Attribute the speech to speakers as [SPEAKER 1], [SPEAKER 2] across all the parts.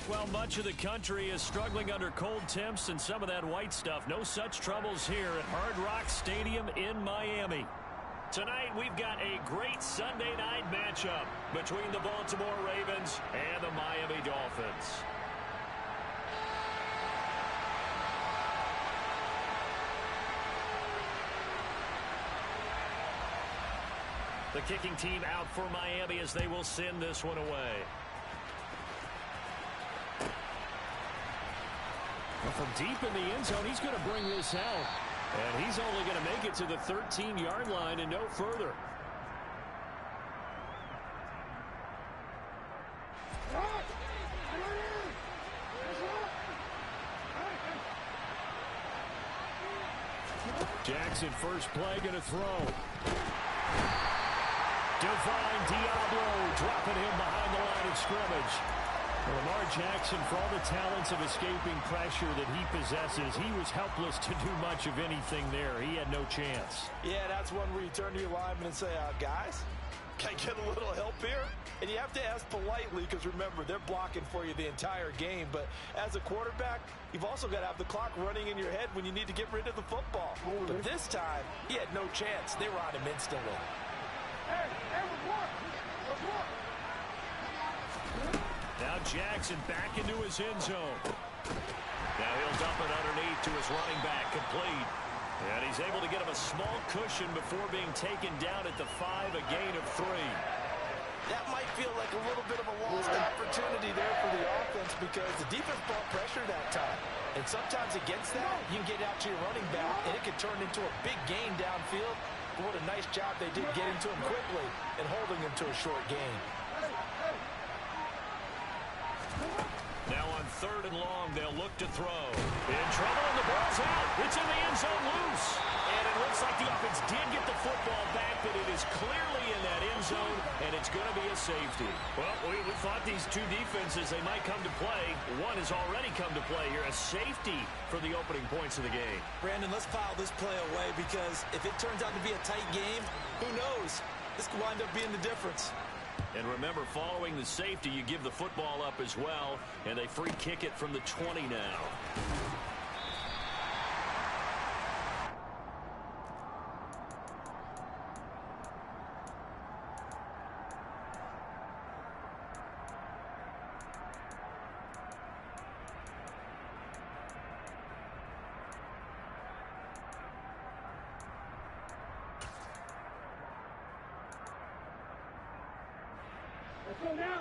[SPEAKER 1] Well, much of the country is struggling under cold temps and some of that white stuff. No such troubles here at Hard Rock Stadium in Miami. Tonight, we've got a great Sunday night matchup between the Baltimore Ravens and the Miami Dolphins. The kicking team out for Miami as they will send this one away. Well, from deep in the end zone, he's going to bring this out. And he's only going to make it to the 13-yard line and no further. Jackson, first play, going to throw. Divine Diablo dropping him behind the line of scrimmage. Well, Lamar Jackson, for all the talents of escaping pressure that he possesses, he was helpless to do much of anything there. He had no chance.
[SPEAKER 2] Yeah, that's one where you turn to your lineman and say, guys, can I get a little help here? And you have to ask politely because, remember, they're blocking for you the entire game. But as a quarterback, you've also got to have the clock running in your head when you need to get rid of the football. But this time, he had no chance. They were on him instantly.
[SPEAKER 1] Now Jackson back into his end zone. Now he'll dump it underneath to his running back, complete. And he's able to get him a small cushion before being taken down at the 5, a gain of 3.
[SPEAKER 2] That might feel like a little bit of a lost opportunity there for the offense because the defense brought pressure that time. And sometimes against that, you can get out to your running back, and it can turn into a big gain downfield. What a nice job they did getting to him quickly and holding him to a short gain.
[SPEAKER 1] Now on 3rd and long, they'll look to throw. In trouble, and the ball's out. It's in the end zone loose. And it looks like the offense did get the football back, but it is clearly in that end zone, and it's going to be a safety. Well, we thought these two defenses, they might come to play. One has already come to play here, a safety for the opening points of the game.
[SPEAKER 2] Brandon, let's file this play away because if it turns out to be a tight game, who knows? This could wind up being the difference.
[SPEAKER 1] And remember, following the safety, you give the football up as well, and they free kick it from the 20 now.
[SPEAKER 3] Let's go now.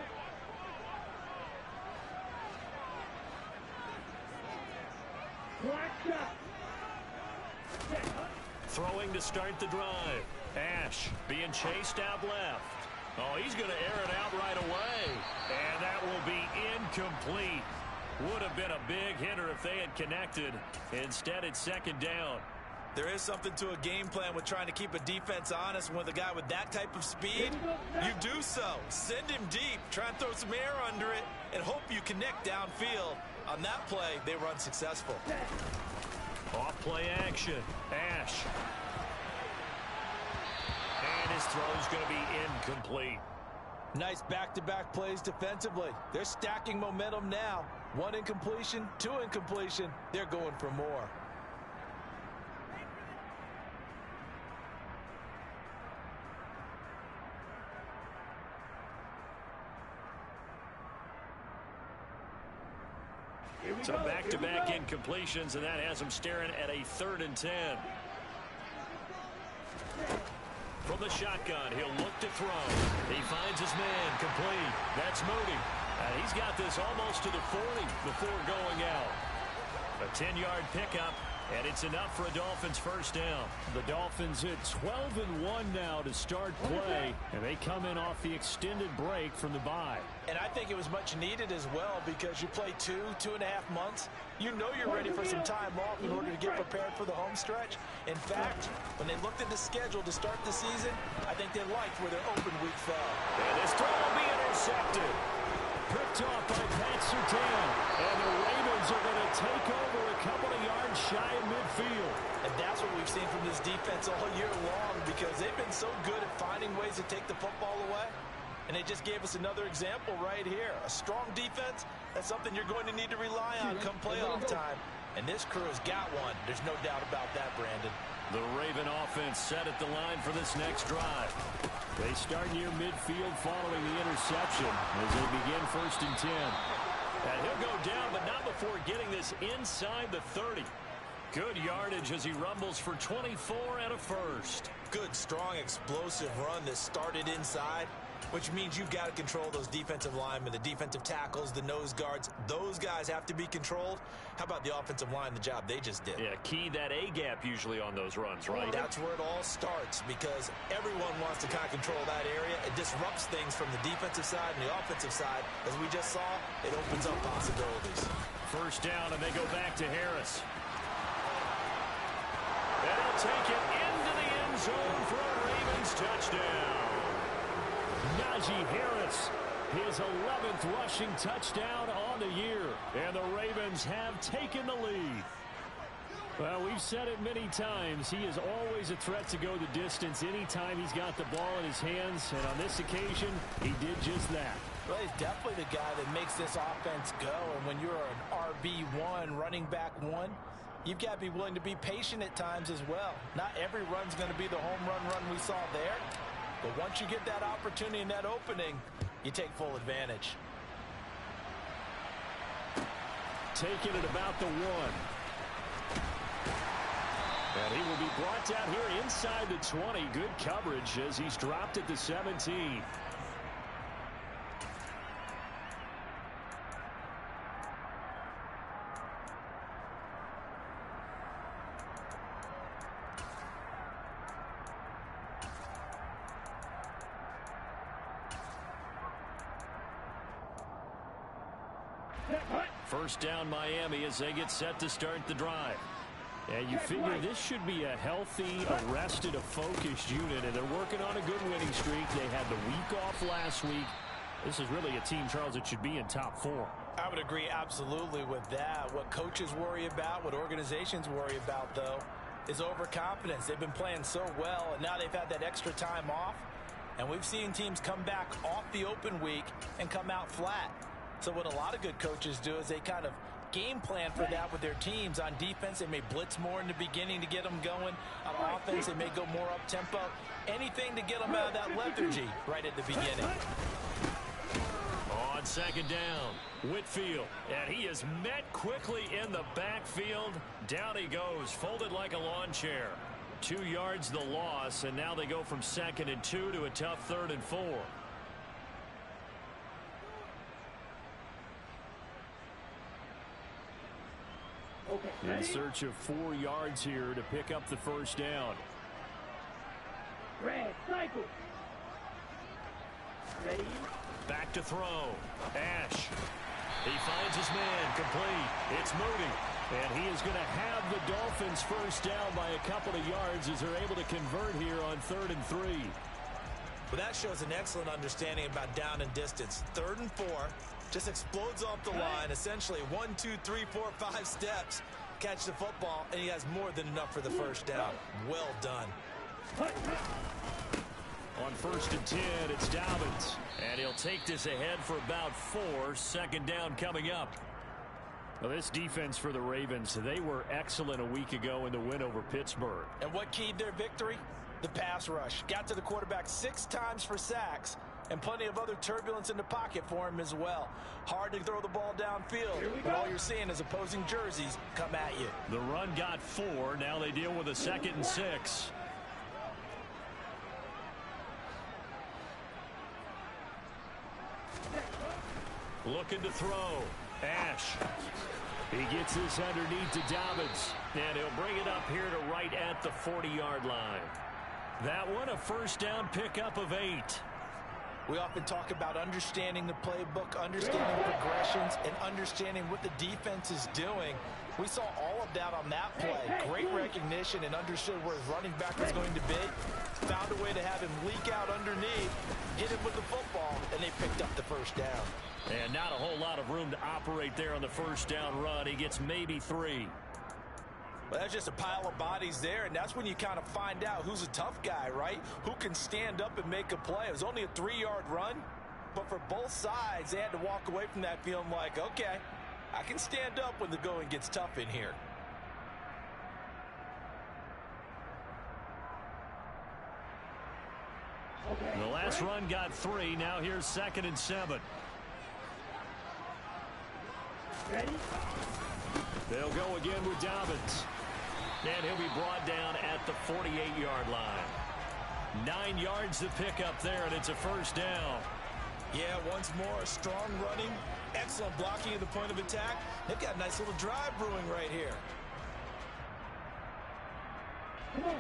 [SPEAKER 3] Black shot.
[SPEAKER 1] Throwing to start the drive. Ash being chased out left. Oh, he's going to air it out right away. And that will be incomplete. Would have been a big hitter if they had connected. Instead, it's 2nd down.
[SPEAKER 2] There is something to a game plan with trying to keep a defense honest. With a guy with that type of speed, you do so. Send him deep, try and throw some air under it, and hope you connect downfield. On that play, they were unsuccessful.
[SPEAKER 1] Off play action. Ash. And his throw's going to be incomplete.
[SPEAKER 2] Nice back-to-back plays defensively. They're stacking momentum now. 1 incompletion, 2 incompletion. They're going for more.
[SPEAKER 1] So back-to-back incompletions, and that has him staring at a 3rd and 10. From the shotgun, he'll look to throw. He finds his man, complete. That's Moody. He's got this almost to the 40 before going out. A 10-yard pickup, and it's enough for a Dolphins first down. The Dolphins hit 12-1 now to start play, and they come in off the extended break from the bye.
[SPEAKER 2] And I think it was much needed as well because you play 2.5 months. You know you're ready for some time off in order to get prepared for the home stretch. In fact, when they looked at the schedule to start the season, I think they liked where their open week fell.
[SPEAKER 1] And this throw will be intercepted. Picked off by Pat Surtain. And the Ravens are going to take over a couple of yards shy of midfield.
[SPEAKER 2] And that's what we've seen from this defense all year long because they've been so good at finding ways to take the football away. And they just gave us another example right here. A strong defense That's something you're going to need to rely on come playoff time. And this crew has got one. There's no doubt about that, Brandon.
[SPEAKER 1] The Raven offense set at the line for this next drive. They start near midfield following the interception as they begin 1st and 10. And he'll go down, but not before getting this inside the 30. Good yardage as he rumbles for 24 and a first.
[SPEAKER 2] Good, strong, explosive run that started inside, which means you've got to control those defensive linemen, the defensive tackles, the nose guards. Those guys have to be controlled. How about the offensive line, the job they just did?
[SPEAKER 1] Yeah, key that A-gap usually on those runs, right?
[SPEAKER 2] That's where it all starts because everyone wants to kind of control that area. It disrupts things from the defensive side and the offensive side. As we just saw, it opens up possibilities.
[SPEAKER 1] 1st down, and they go back to Harris. And he'll take it into the end zone for a Ravens touchdown. Najee Harris, his 11th rushing touchdown on the year. And the Ravens have taken the lead. Well, we've said it many times. He is always a threat to go the distance anytime he's got the ball in his hands. And on this occasion, he did just that.
[SPEAKER 2] Well, he's definitely the guy that makes this offense go. And when you're an RB1, running back one, you've got to be willing to be patient at times as well. Not every run's going to be the home run we saw there. But once you get that opportunity and that opening, you take full advantage.
[SPEAKER 1] Taking it about the 1. And he will be brought down here inside the 20. Good coverage as he's dropped at the 17. First down Miami as they get set to start the drive. And you figure this should be a healthy, arrested, a focused unit, and they're working on a good winning streak. They had the week off last week. This is really a team, Charles, that should be in top 4.
[SPEAKER 2] I would agree absolutely with that. What coaches worry about, what organizations worry about, though, is overconfidence. They've been playing so well, and now they've had that extra time off. And we've seen teams come back off the open week and come out flat. So what a lot of good coaches do is they kind of game plan for that with their teams. On defense, they may blitz more in the beginning to get them going. On offense, they may go more up-tempo. Anything to get them out of that lethargy right at the beginning.
[SPEAKER 1] On 2nd down, Whitfield. And he is met quickly in the backfield. Down he goes, folded like a lawn chair. 2 yards the loss, and now they go from 2nd and 2 to a tough 3rd and 4. In search of 4 yards here to pick up the 1st down.
[SPEAKER 3] Red cycle. Ready.
[SPEAKER 1] Back to throw. Ash. He finds his man complete. It's Moody. And he is going to have the Dolphins 1st down by a couple of yards as they're able to convert here on 3rd and 3.
[SPEAKER 2] Well, that shows an excellent understanding about down and distance. 3rd and 4. Just explodes off the line. Essentially 1, 2, 3, 4, 5 steps. Catch the football, and he has more than enough for the 1st down. Well done.
[SPEAKER 1] On 1st and 10, it's Dobbins. And he'll take this ahead for about 4. 2nd down coming up. Well, this defense for the Ravens, they were excellent a week ago in the win over Pittsburgh.
[SPEAKER 2] And what keyed their victory? The pass rush. Got to the quarterback 6 times for sacks. And plenty of other turbulence in the pocket for him as well. Hard to throw the ball downfield, but all you're seeing is opposing jerseys come at you.
[SPEAKER 1] The run got 4. Now they deal with a 2nd and 6. Looking to throw. Ash. He gets this underneath to Dobbins. And he'll bring it up here to right at the 40-yard line. That one a 1st down pickup of 8.
[SPEAKER 2] We often talk about understanding the playbook, understanding progressions, and understanding what the defense is doing. We saw all of that on that play. Great recognition and understood where his running back was going to be. Found a way to have him leak out underneath, hit him with the football, and they picked up the 1st down.
[SPEAKER 1] And not a whole lot of room to operate there on the 1st down run. He gets maybe 3.
[SPEAKER 2] Well, that's just a pile of bodies there, and that's when you kind of find out who's a tough guy, right? Who can stand up and make a play. It was only a 3-yard run, but for both sides, they had to walk away from that feeling like, okay, I can stand up when the going gets tough in here.
[SPEAKER 1] The last run got 3. Now here's 2nd and 7.
[SPEAKER 3] Ready?
[SPEAKER 1] They'll go again with Dobbins. And he'll be brought down at the 48-yard line. 9 yards to pick up there, and it's a first down.
[SPEAKER 2] Yeah, once more, strong running, excellent blocking at the point of attack. They've got a nice little drive brewing right here.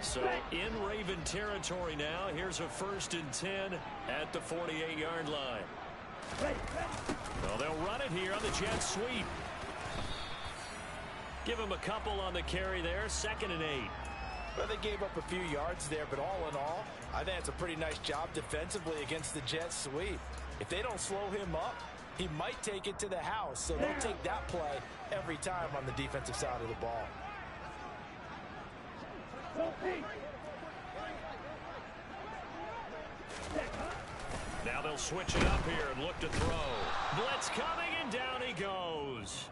[SPEAKER 1] So in Raven territory now. Here's a 1st and 10 at the 48-yard line. Well, they'll run it here on the jet sweep. Give him a couple on the carry there. 2nd and 8.
[SPEAKER 2] Well, they gave up a few yards there, but all in all, I think it's a pretty nice job defensively against the jet sweep. If they don't slow him up, he might take it to the house. So they'll take that play every time on the defensive side of the ball.
[SPEAKER 1] Now they'll switch it up here and look to throw. Blitz coming, and down he goes.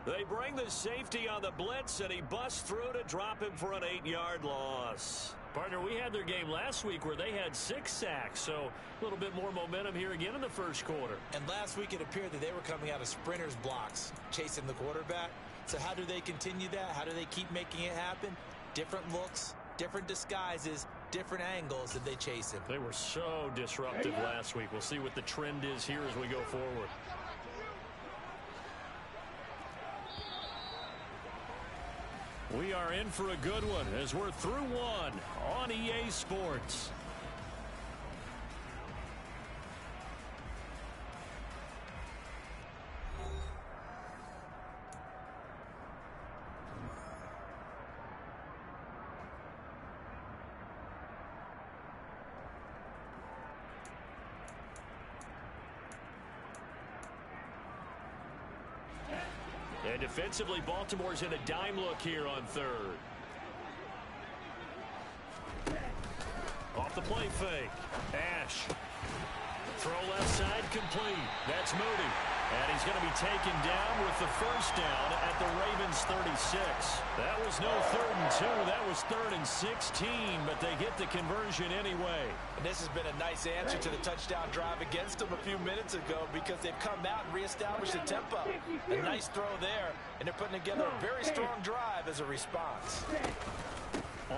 [SPEAKER 1] They bring the safety on the blitz, and he busts through to drop him for an 8-yard loss. Partner, we had their game last week where they had 6 sacks, so a little bit more momentum here again in the first quarter.
[SPEAKER 2] And last week it appeared that they were coming out of sprinters blocks, chasing the quarterback. So how do they continue that? How do they keep making it happen? Different looks, different disguises, different angles that they chase him.
[SPEAKER 1] They were so disruptive last week. We'll see what the trend is here as we go forward. We are in for a good one as we're through one on EA Sports. And defensively, Baltimore's in a dime look here on 3rd. Off the play fake. Ash. Throw left side complete. That's Moody. And he's going to be taken down with the first down at the Ravens 36. That was no 3rd and 2. That was 3rd and 16, but they get the conversion anyway.
[SPEAKER 2] And this has been a nice answer to the touchdown drive against them a few minutes ago because they've come out and reestablished the tempo. A nice throw there, and they're putting together a very strong drive as a response.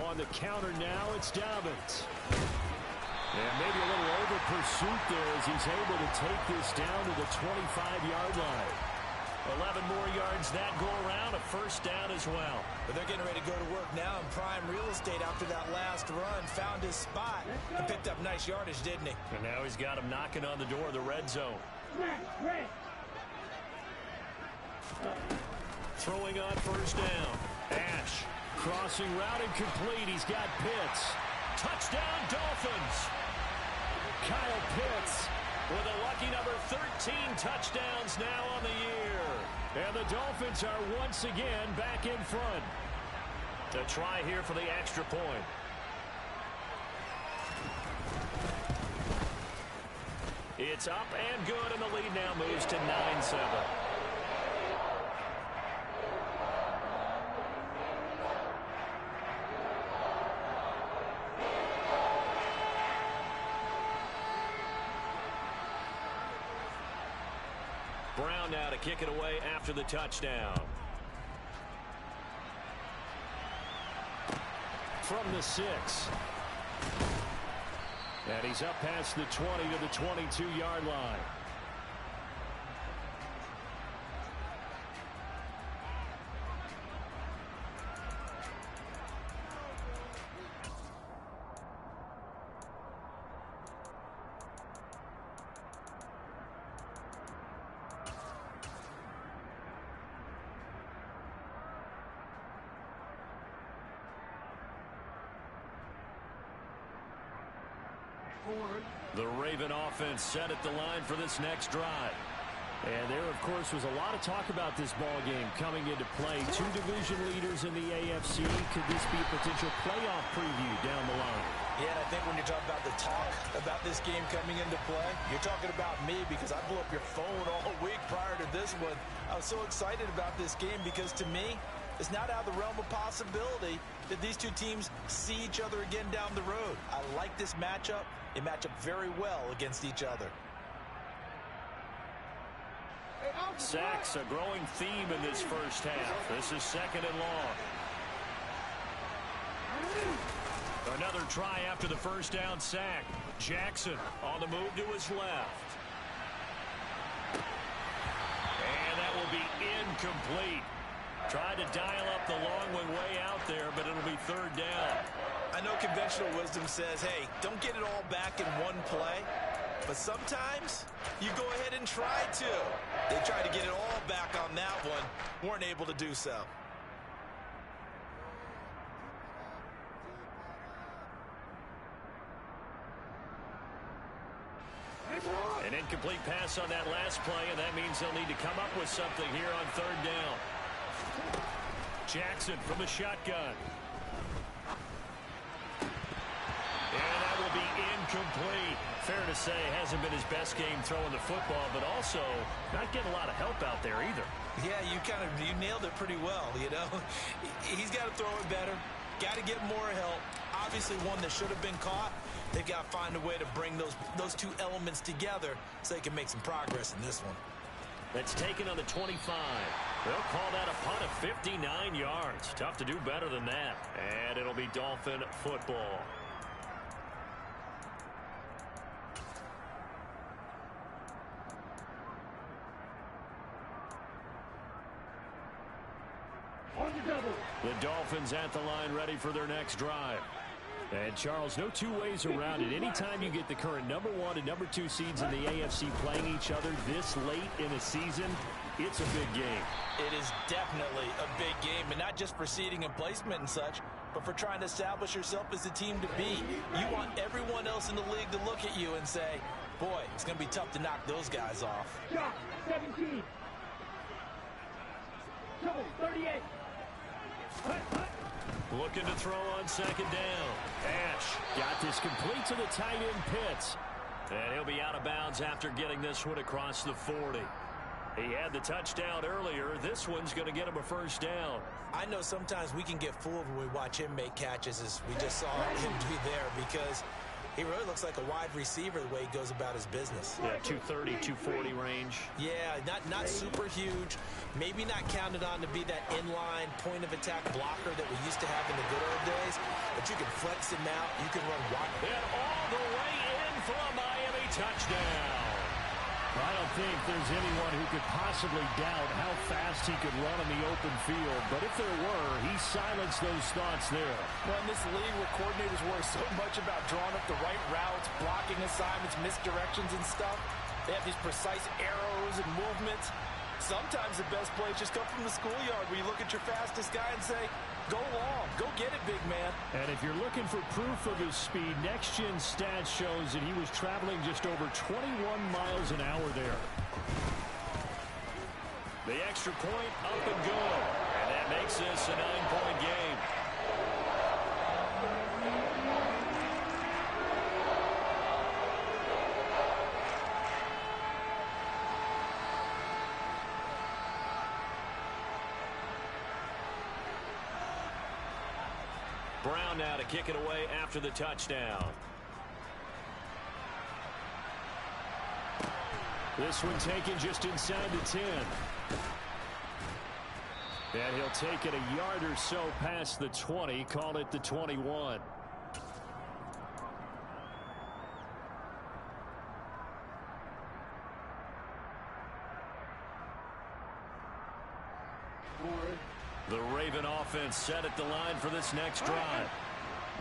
[SPEAKER 1] On the counter now, it's Dobbins. And maybe a little over pursuit there as he's able to take this down to the 25-yard line. 11 more yards that go around, a first down as well.
[SPEAKER 2] But they're getting ready to go to work now in prime real estate after that last run. Found his spot and picked up nice yardage, didn't he?
[SPEAKER 1] And now he's got him knocking on the door of the red zone. Throwing on first down. Ash. Crossing route incomplete. He's got Pitts. Touchdown, Dolphins. Kyle Pitts with a lucky number 13 touchdowns now on the year. And the Dolphins are once again back in front. To try here for the extra point. It's up and good, and the lead now moves to 9-7. Brown now to kick it away after the touchdown. From the 6. And he's up past the 20 to the 22-yard line. The Raven offense set at the line for this next drive. And there, of course, was a lot of talk about this ball game coming into play. Two division leaders in the AFC. Could this be a potential playoff preview down the line?
[SPEAKER 2] Yeah, and I think when you talk about the talk about this game coming into play, you're talking about me because I blew up your phone all week prior to this one. I was so excited about this game because to me, it's not out of the realm of possibility that these two teams see each other again down the road. I like this matchup. They match up very well against each other.
[SPEAKER 1] Sacks, a growing theme in this first half. This is 2nd and long. Another try after the first down sack. Jackson on the move to his left. And that will be incomplete. Tried to dial up the long one way out there, but it'll be 3rd down.
[SPEAKER 2] I know conventional wisdom says, hey, don't get it all back in one play. But sometimes you go ahead and try to. They tried to get it all back on that one. Weren't able to do so.
[SPEAKER 1] An incomplete pass on that last play, and that means they'll need to come up with something here on 3rd down. Jackson from the shotgun. And that will be incomplete. Fair to say, hasn't been his best game throwing the football, but also not getting a lot of help out there either.
[SPEAKER 2] Yeah, you nailed it pretty well, you know. He's got to throw it better. Got to get more help. Obviously one that should have been caught. They've got to find a way to bring those two elements together so they can make some progress in this one.
[SPEAKER 1] That's taken on the 25. They'll call that a punt of 59 yards. Tough to do better than that. And it'll be Dolphin football. The Dolphins at the line ready for their next drive. And, Charles, no two ways around it. Anytime you get the current #1 and #2 seeds in the AFC playing each other this late in a season, it's a big game.
[SPEAKER 2] It is definitely a big game, and not just for seeding and placement and such, but for trying to establish yourself as the team to beat. You want everyone else in the league to look at you and say, boy, it's going to be tough to knock those guys off.
[SPEAKER 3] Shot, 17. Trouble, 38.
[SPEAKER 1] Looking to throw on 2nd down. Ash got this complete to the tight end Pitts. And he'll be out of bounds after getting this one across the 40. He had the touchdown earlier. This one's going to get him a 1st down.
[SPEAKER 2] I know sometimes we can get fooled when we watch him make catches, as we just saw him do there, because he really looks like a wide receiver the way he goes about his business.
[SPEAKER 1] Yeah, 230, 240 range.
[SPEAKER 2] Yeah, not super huge. Maybe not counted on to be that inline point-of-attack blocker that we used to have in the good old days. But you can flex him out. You can run wide.
[SPEAKER 1] And all the way in for a Miami touchdown.
[SPEAKER 4] I don't think there's anyone who could possibly doubt how fast he could run in the open field. But if there were, he silenced those thoughts there.
[SPEAKER 2] Well, in this league where coordinators worry so much about drawing up the right routes, blocking assignments, misdirections and stuff, they have these precise arrows and movements. Sometimes the best plays just come from the schoolyard where you look at your fastest guy and say, go long, go get it, big man.
[SPEAKER 4] And if you're looking for proof of his speed, Next Gen Stats shows that he was traveling just over 21 miles an hour there.
[SPEAKER 1] The extra point up and good. And that makes this a 9-point game. Brown now to kick it away after the touchdown.
[SPEAKER 4] This one taken just inside the 10. And he'll take it a yard or so past the 20, call it the 21.
[SPEAKER 1] The Raven offense set at the line for this next drive.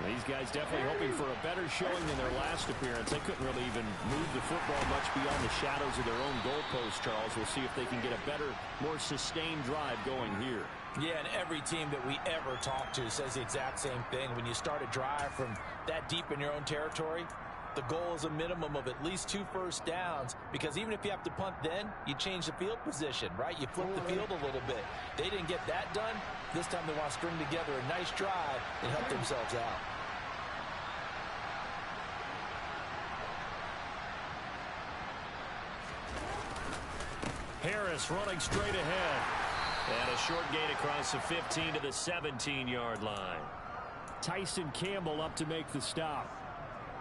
[SPEAKER 4] These guys definitely hoping for a better showing than their last appearance. They couldn't really even move the football much beyond the shadows of their own goalpost, Charles. We'll see if they can get a better, more sustained drive going here.
[SPEAKER 2] Yeah, and every team that we ever talk to says the exact same thing. When you start a drive from that deep in your own territory, the goal is a minimum of at least 2 first downs, because even if you have to punt then, you change the field position, right? You flip the field a little bit. They didn't get that done. This time they want to string together a nice drive and help themselves out.
[SPEAKER 1] Harris running straight ahead. And a short gain across the 15 to the 17-yard line.
[SPEAKER 4] Tyson Campbell up to make the stop.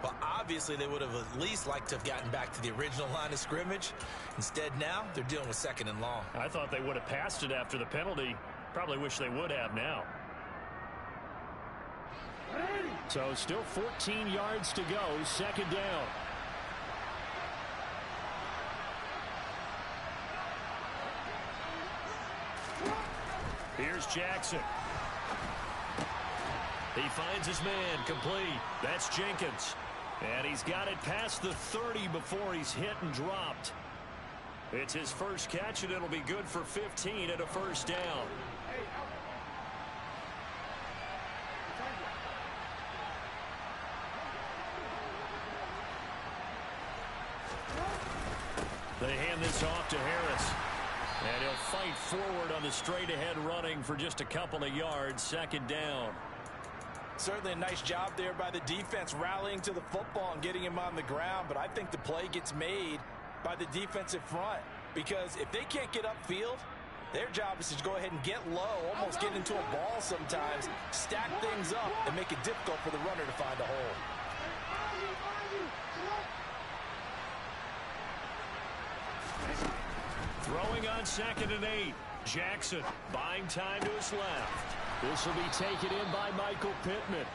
[SPEAKER 2] Well, obviously they would have at least liked to have gotten back to the original line of scrimmage. Instead now, they're dealing with 2nd and long.
[SPEAKER 1] I thought they would have passed it after the penalty. Probably wish they would have now.
[SPEAKER 4] So still 14 yards to go, 2nd down.
[SPEAKER 1] Here's Jackson. He finds his man, complete. That's Jenkins. And he's got it past the 30 before he's hit and dropped. It's his first catch, and it'll be good for 15 and a first down. They hand this off to Harris. And he'll fight forward on the straight-ahead running for just a couple of yards. 2nd down.
[SPEAKER 2] Certainly a nice job there by the defense rallying to the football and getting him on the ground. But I think the play gets made by the defensive front, because if they can't get upfield, their job is to go ahead and get low, almost get into a ball sometimes, stack things up, and make it difficult for the runner to find a hole.
[SPEAKER 1] Throwing on 2nd and 8. Jackson buying time to his left.
[SPEAKER 4] This will be taken in by Michael Pittman.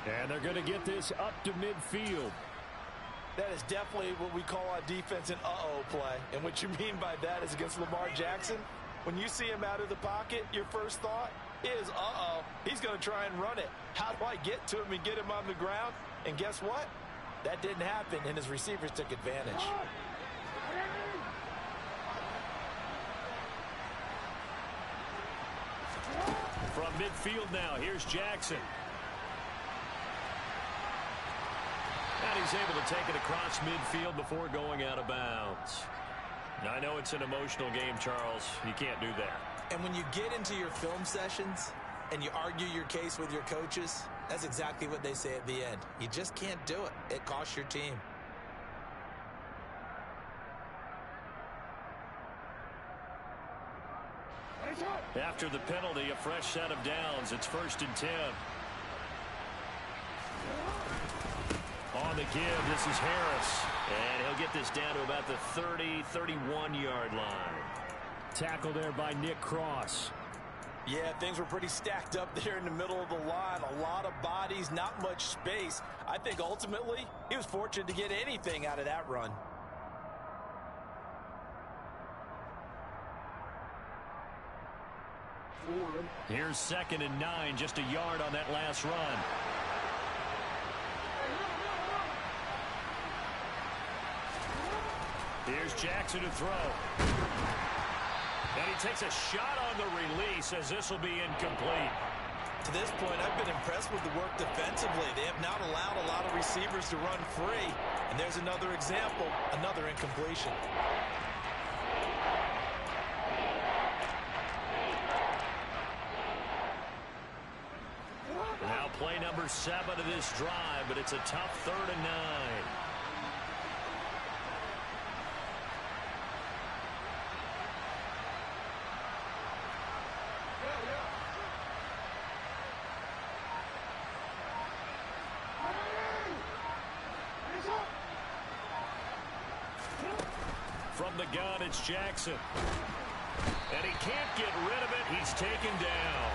[SPEAKER 4] And they're going to get this up to midfield.
[SPEAKER 2] That is definitely what we call on defense an uh-oh play. And what you mean by that is against Lamar Jackson, when you see him out of the pocket, your first thought is, uh-oh, he's going to try and run it. How do I get to him and get him on the ground? And guess what? That didn't happen, and his receivers took advantage.
[SPEAKER 1] From midfield now, here's Jackson. And he's able to take it across midfield before going out of bounds. Now, I know it's an emotional game, Charles. You can't do that.
[SPEAKER 2] And when you get into your film sessions and you argue your case with your coaches, that's exactly what they say at the end. You just can't do it. It costs your team.
[SPEAKER 1] After the penalty, a fresh set of downs. It's 1st and 10. On the give, this is Harris. And he'll get this down to about the 30, 31-yard line.
[SPEAKER 4] Tackle there by Nick Cross.
[SPEAKER 2] Yeah, things were pretty stacked up there in the middle of the line. A lot of bodies, not much space. I think ultimately he was fortunate to get anything out of that run.
[SPEAKER 1] Here's 2nd and 9, just a yard on that last run. Here's Jackson to throw. And he takes a shot on the release, as this will be incomplete.
[SPEAKER 2] To this point, I've been impressed with the work defensively. They have not allowed a lot of receivers to run free. And there's another example, another incompletion.
[SPEAKER 1] Now play number 7 of this drive, but it's a tough 3rd and 9. From the gun, it's Jackson. And he can't get rid of it. He's taken down.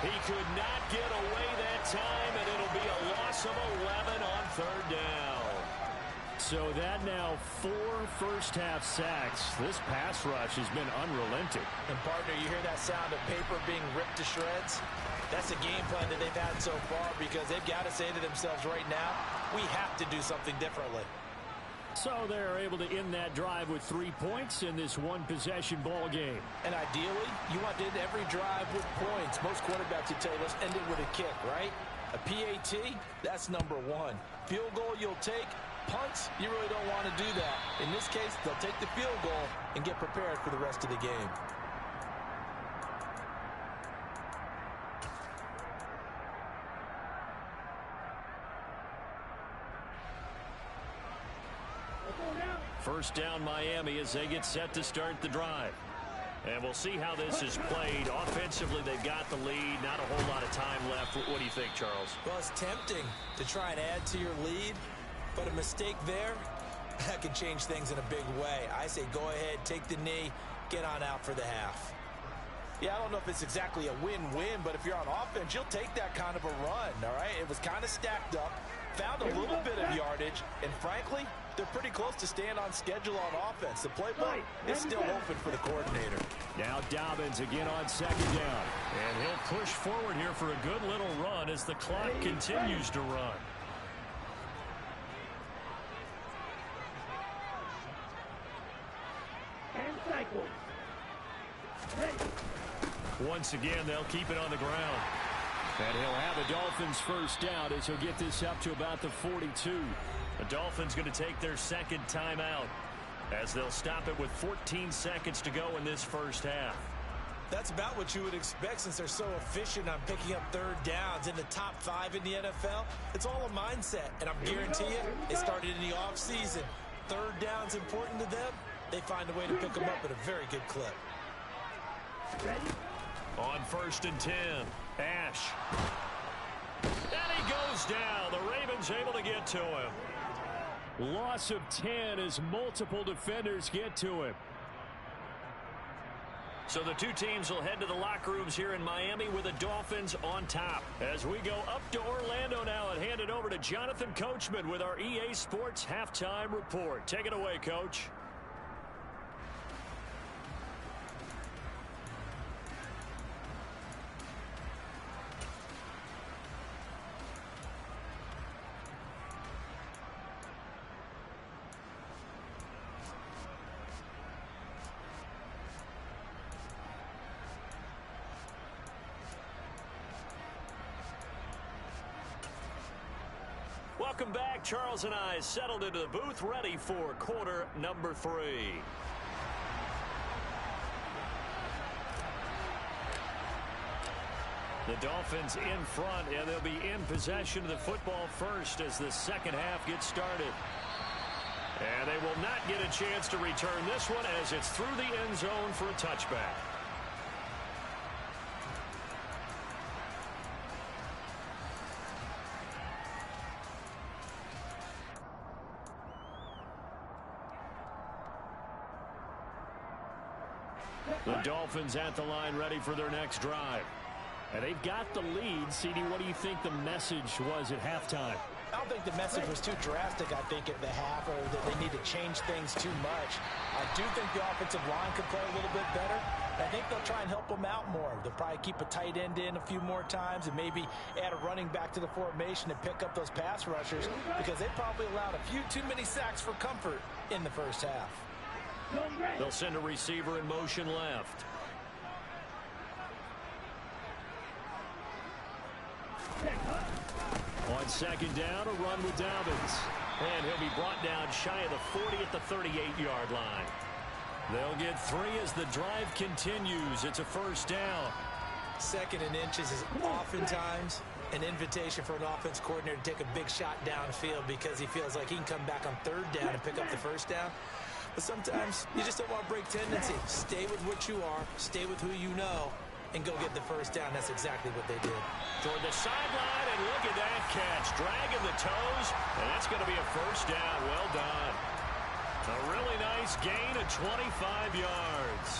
[SPEAKER 1] He could not get away that time, and it'll be a loss of 11 on 3rd down.
[SPEAKER 4] So that now 4 first-half sacks. This pass rush has been unrelenting.
[SPEAKER 2] And, partner, you hear that sound of paper being ripped to shreds? That's the game plan that they've had so far, because they've got to say to themselves right now, we have to do something differently.
[SPEAKER 4] So they're able to end that drive with 3 points in this one-possession ball game.
[SPEAKER 2] And ideally, you want to end every drive with points. Most quarterbacks would tell you, let's end it with a kick, right? A PAT, that's number one. Field goal you'll take. Punts, you really don't want to do that. In this case, they'll take the field goal and get prepared for the rest of the game.
[SPEAKER 4] First down Miami as they get set to start the drive. And we'll see how this is played. Offensively, they've got the lead. Not a whole lot of time left. What do you think, Charles?
[SPEAKER 2] Well, it's tempting to try and add to your lead, but a mistake there, that can change things in a big way. I say go ahead, take the knee, get on out for the half. Yeah, I don't know if it's exactly a win-win, but if you're on offense, you'll take that kind of a run, all right? It was kind of stacked up, found a little bit of yardage, and frankly, they're pretty close to staying on schedule on offense. The playbook is still open for the coordinator.
[SPEAKER 4] Now Dobbins again on second down.
[SPEAKER 1] And he'll push forward here for a good little run as the clock continues to run.
[SPEAKER 3] And cycle.
[SPEAKER 1] Once again, they'll keep it on the ground.
[SPEAKER 4] And he'll have a Dolphins first down as he'll get this up to about the 42.
[SPEAKER 1] The Dolphins going to take their second timeout as they'll stop it with 14 seconds to go in this first half.
[SPEAKER 2] That's about what you would expect since they're so efficient on picking up third downs in the top 5 in the NFL. It's all a mindset, and I'm guarantee you, they started in the offseason. Third down's important to them. They find a way to pick them up at a very good clip.
[SPEAKER 1] On 1st and 10, Ash. And he goes down. The Ravens able to get to him.
[SPEAKER 4] Loss of 10 as multiple defenders get to him.
[SPEAKER 1] So the two teams will head to the locker rooms here in Miami with the Dolphins on top. As we go up to Orlando now and hand it over to Jonathan Coachman with our EA Sports Halftime Report. Take it away, Coach. Welcome back. Charles and I settled into the booth, ready for quarter number 3. The Dolphins in front, and they'll be in possession of the football first as the second half gets started. And they will not get a chance to return this one as it's through the end zone for a touchback. The Dolphins at the line ready for their next drive. And they've got the lead. CD, what do you think the message was at halftime?
[SPEAKER 2] I don't think the message was too drastic, I think, at the half, or that they need to change things too much. I do think the offensive line could play a little bit better. I think they'll try and help them out more. They'll probably keep a tight end in a few more times and maybe add a running back to the formation and pick up those pass rushers because they probably allowed a few too many sacks for comfort in the first half.
[SPEAKER 1] They'll send a receiver in motion left. On second down, a run with Dobbins. And he'll be brought down shy of the 40 at the 38-yard line. They'll get 3 as the drive continues. It's a first down.
[SPEAKER 2] Second and inches is oftentimes an invitation for an offense coordinator to take a big shot downfield because he feels like he can come back on third down and pick up the first down. But sometimes you just don't want to break tendency. Stay with what you are, stay with who you know, and go get the first down. That's exactly what they did.
[SPEAKER 1] Toward the sideline, and look at that catch. Dragging the toes, and that's going to be a first down. Well done. A really nice gain of 25 yards.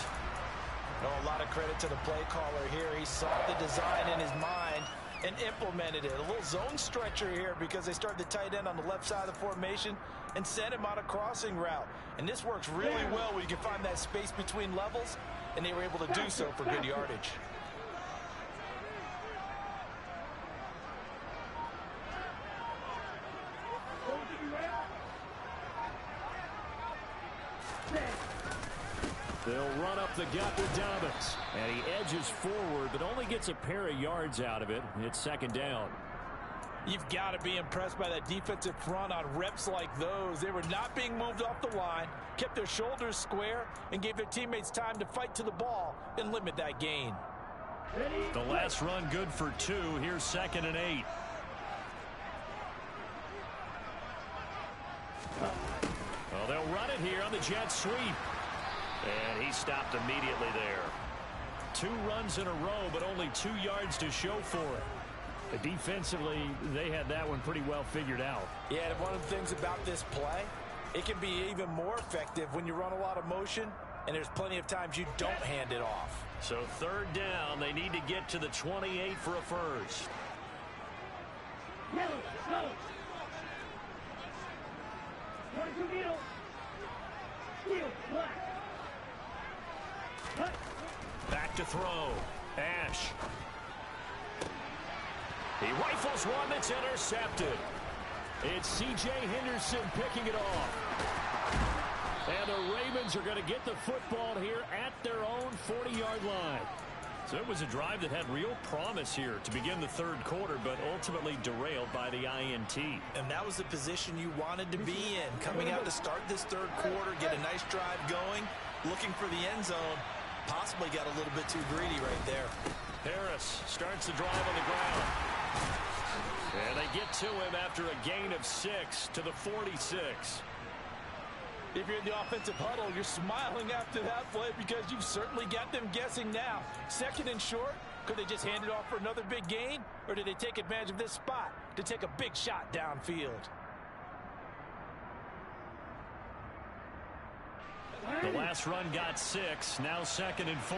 [SPEAKER 2] Oh, a lot of credit to the play caller here. He saw the design in his mind and implemented it. A little zone stretcher here because they started the tight end on the left side of the formation and sent him on a crossing route. And this works really well when you can find that space between levels, and they were able to do so for good yardage.
[SPEAKER 4] They'll run up the gut with Dobbins. And he edges forward, but only gets a pair of yards out of it. It's second down.
[SPEAKER 2] You've got to be impressed by that defensive front on reps like those. They were not being moved off the line, kept their shoulders square, and gave their teammates time to fight to the ball and limit that gain.
[SPEAKER 4] The last run good for 2. Here's 2nd and 8. Well, they'll run it here on the jet sweep. And he stopped immediately there. 2 runs in a row, but only 2 yards to show for it. But defensively, they had that one pretty well figured out.
[SPEAKER 2] Yeah, and one of the things about this play, it can be even more effective when you run a lot of motion, and there's plenty of times you don't hand it off.
[SPEAKER 4] So 3rd down, they need to get to the 28 for a first.
[SPEAKER 3] Yellow, go. 22 middle. Steel, black. Cut.
[SPEAKER 4] Back to throw. Ash. He rifles one that's intercepted. It's C.J. Henderson picking it off. And the Ravens are going to get the football here at their own 40-yard line. So it was a drive that had real promise here to begin the 3rd quarter, but ultimately derailed by the INT.
[SPEAKER 2] And that was the position you wanted to be in. Coming out to start this 3rd quarter, get a nice drive going, looking for the end zone. Possibly got a little bit too greedy right there.
[SPEAKER 4] Harris starts the drive on the ground. And they get to him after a gain of 6 to the 46.
[SPEAKER 2] If you're in the offensive huddle, you're smiling after that play because you've certainly got them guessing now. 2nd and short, could they just hand it off for another big gain? Or did they take advantage of this spot to take a big shot downfield?
[SPEAKER 4] The last run got 6, now 2nd and 4.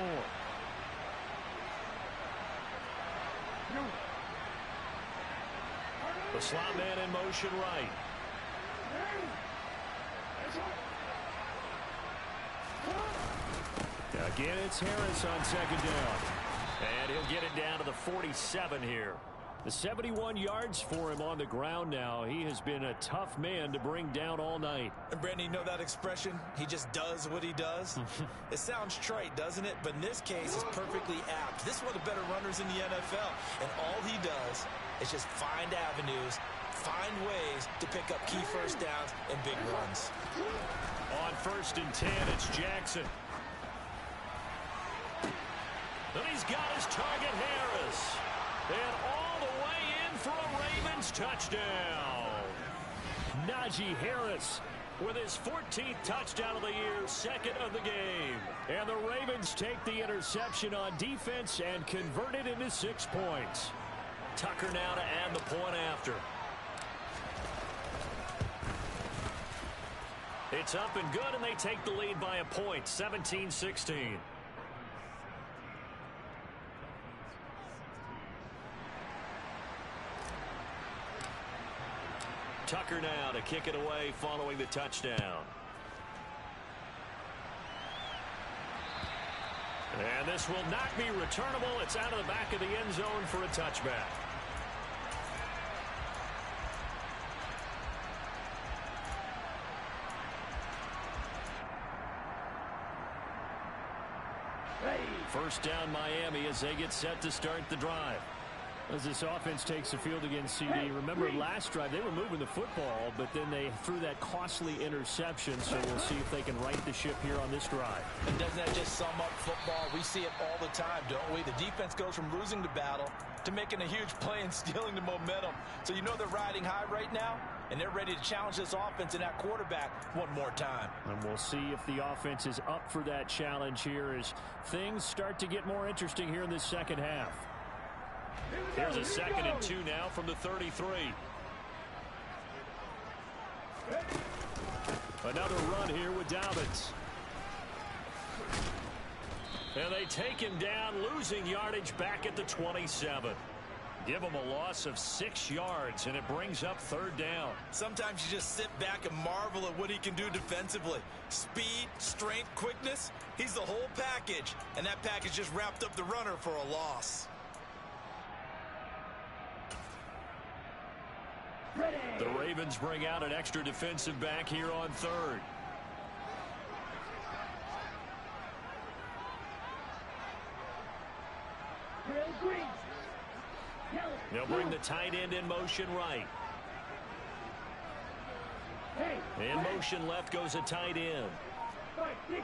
[SPEAKER 4] The slot man in motion right. Again, it's Harris on 2nd down. And he'll get it down to the 47 here. The 71 yards for him on the ground now. He has been a tough man to bring down all night.
[SPEAKER 2] And Brandon, you know that expression? He just does what he does? It sounds trite, doesn't it? But in this case, it's perfectly apt. This is one of the better runners in the NFL. And all he does is just find avenues, find ways to pick up key first downs and big runs.
[SPEAKER 4] On 1st and 10, it's Jackson. And he's got his target, Harris. And all the way in for a Ravens touchdown. Najee Harris with his 14th touchdown of the year, 2nd of the game. And the Ravens take the interception on defense and convert it into 6 points. Tucker now to add the point after. It's up and good, and they take the lead by a point, 17-16. Tucker now to kick it away following the touchdown. And this will not be returnable. It's out of the back of the end zone for a touchback. First down Miami as they get set to start the drive. As this offense takes the field against CD. Remember last drive they were moving the football, but then they threw that costly interception, so we'll see if they can right the ship here on this drive.
[SPEAKER 2] And doesn't that just sum up football? We see it all the time, don't we? The defense goes from losing the battle to making a huge play and stealing the momentum. So you know they're riding high right now, and they're ready to challenge this offense and that quarterback one more time.
[SPEAKER 4] And we'll see if the offense is up for that challenge here as things start to get more interesting here in this second half. Here's a 2nd and 2 now from the 33. Another run here with Dobbins. And they take him down, losing yardage back at the 27. Give him a loss of 6 yards, and it brings up 3rd down.
[SPEAKER 2] Sometimes you just sit back and marvel at what he can do defensively. Speed, strength, quickness, he's the whole package. And that package just wrapped up the runner for a loss.
[SPEAKER 4] The Ravens bring out an extra defensive back here on 3rd.
[SPEAKER 1] tight end in motion right.
[SPEAKER 3] Hey.
[SPEAKER 1] In motion left goes a tight end.
[SPEAKER 3] Strike, six.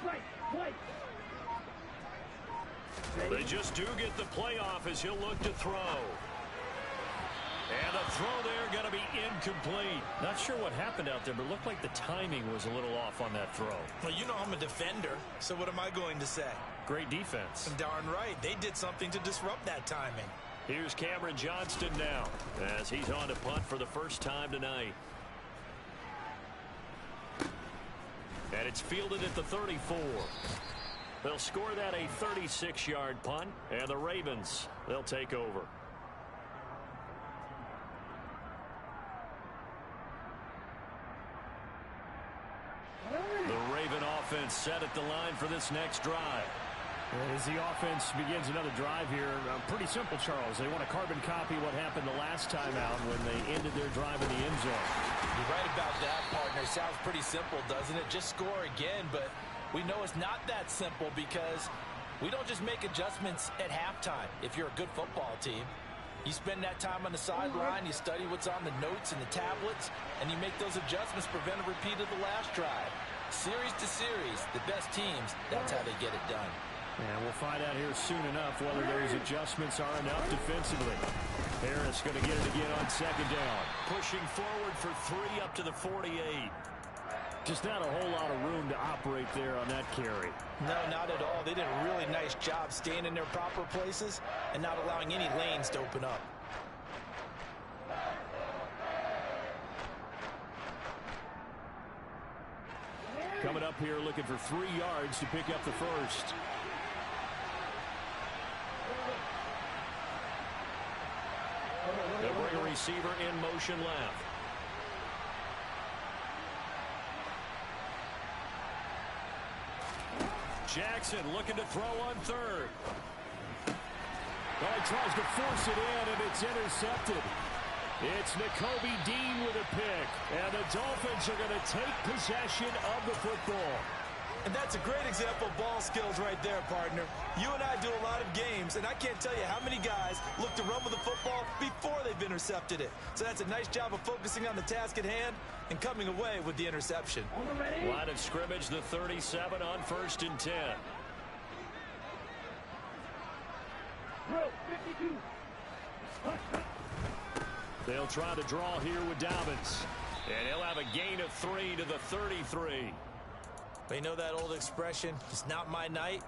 [SPEAKER 3] Strike, twice.
[SPEAKER 1] They just do get the playoff as he'll look to throw. And the throw there going to be incomplete.
[SPEAKER 4] Not sure what happened out there, but it looked like the timing was a little off on that throw.
[SPEAKER 2] Well, you know I'm a defender, so what am I going to say?
[SPEAKER 4] Great defense.
[SPEAKER 2] Darn right. They did something to disrupt that timing.
[SPEAKER 1] Here's Cameron Johnston now as he's on to punt for the first time tonight. And it's fielded at the 34. They'll score that a 36-yard punt, and the Ravens, they'll take over. The Raven offense set at the line for this next drive.
[SPEAKER 4] As the offense begins another drive here, pretty simple, Charles. They want to carbon copy what happened the last time out when they ended their drive in the end zone.
[SPEAKER 2] You're right about that, partner. Sounds pretty simple, doesn't it? Just score again, but we know it's not that simple because we don't just make adjustments at halftime if you're a good football team. You spend that time on the sideline, you study what's on the notes and the tablets, and you make those adjustments to prevent a repeat of the last drive. Series to series, the best teams, that's how they get it done.
[SPEAKER 4] And we'll find out here soon enough whether those adjustments are enough defensively. Harris going to get it again on second down.
[SPEAKER 1] Pushing forward for 3 up to the 48.
[SPEAKER 4] Just not a whole lot of room to operate there on that carry.
[SPEAKER 2] No, not at all. They did a really nice job staying in their proper places and not allowing any lanes to open up.
[SPEAKER 4] Coming up here looking for 3 yards to pick up the first.
[SPEAKER 1] They'll bring a receiver in motion left. Jackson looking to throw on third.
[SPEAKER 4] Well, he tries to force it in, and it's intercepted. It's Nakobe Dean with a pick, and the Dolphins are going to take possession of the football.
[SPEAKER 2] And that's a great example of ball skills right there, partner. You and I do a lot of games, and I can't tell you how many guys look to run with the football before they've intercepted it. So that's a nice job of focusing on the task at hand and coming away with the interception.
[SPEAKER 1] Line of scrimmage, the 37 on 1st and 10.
[SPEAKER 3] Throw, 52.
[SPEAKER 1] They'll try to draw here with Dobbins. And he'll have a gain of 3 to the 33.
[SPEAKER 2] But you know that old expression, it's not my night?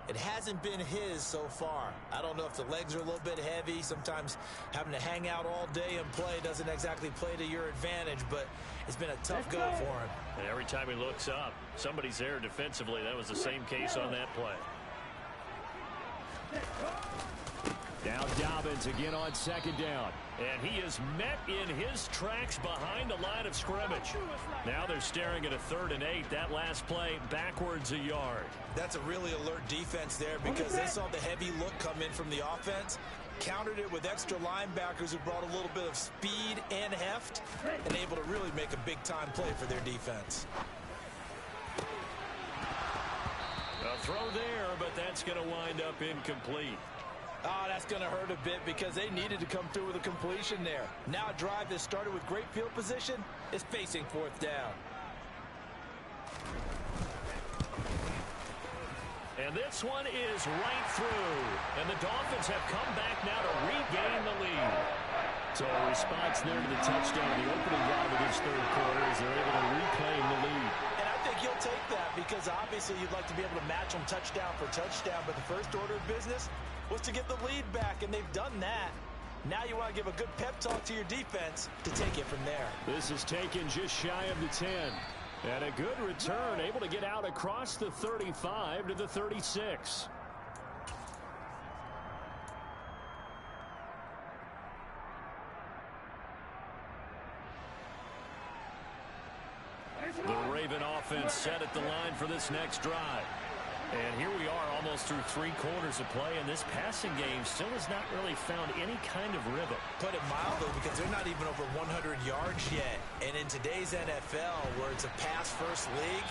[SPEAKER 2] It hasn't been his so far. I don't know if the legs are a little bit heavy. Sometimes having to hang out all day and play doesn't exactly play to your advantage, but it's been a tough go for him.
[SPEAKER 1] And every time he looks up, somebody's there defensively. That was the same case on that play.
[SPEAKER 4] Now Dobbins again on second down.
[SPEAKER 1] And he is met in his tracks behind the line of scrimmage. Now they're staring at a 3rd and 8. That last play backwards a yard.
[SPEAKER 2] That's a really alert defense there because they saw the heavy look come in from the offense, countered it with extra linebackers who brought a little bit of speed and heft, and able to really make a big-time play for their defense.
[SPEAKER 1] A throw there, but that's going to wind up incomplete.
[SPEAKER 2] Oh, that's going to hurt a bit because they needed to come through with a completion there. Now a drive that started with great field position is facing 4th down.
[SPEAKER 1] And this one is right through. And the Dolphins have come back now to regain the lead.
[SPEAKER 4] So a response there to the touchdown, the opening drive of this 3rd quarter as they're able to reclaim the lead.
[SPEAKER 2] And I think you'll take that because obviously you'd like to be able to match them touchdown for touchdown, but the first order of business was to get the lead back, and they've done that. Now you want to give a good pep talk to your defense to take it from there.
[SPEAKER 4] This is taken just shy of the 10. And a good return, able to get out across the 35 to the 36.
[SPEAKER 1] The Raven offense set at the line for this next drive. And here we are almost through 3 quarters of play, and this passing game still has not really found any kind of rhythm.
[SPEAKER 2] Put it mildly, because they're not even over 100 yards yet. And in today's NFL, where it's a pass-first league,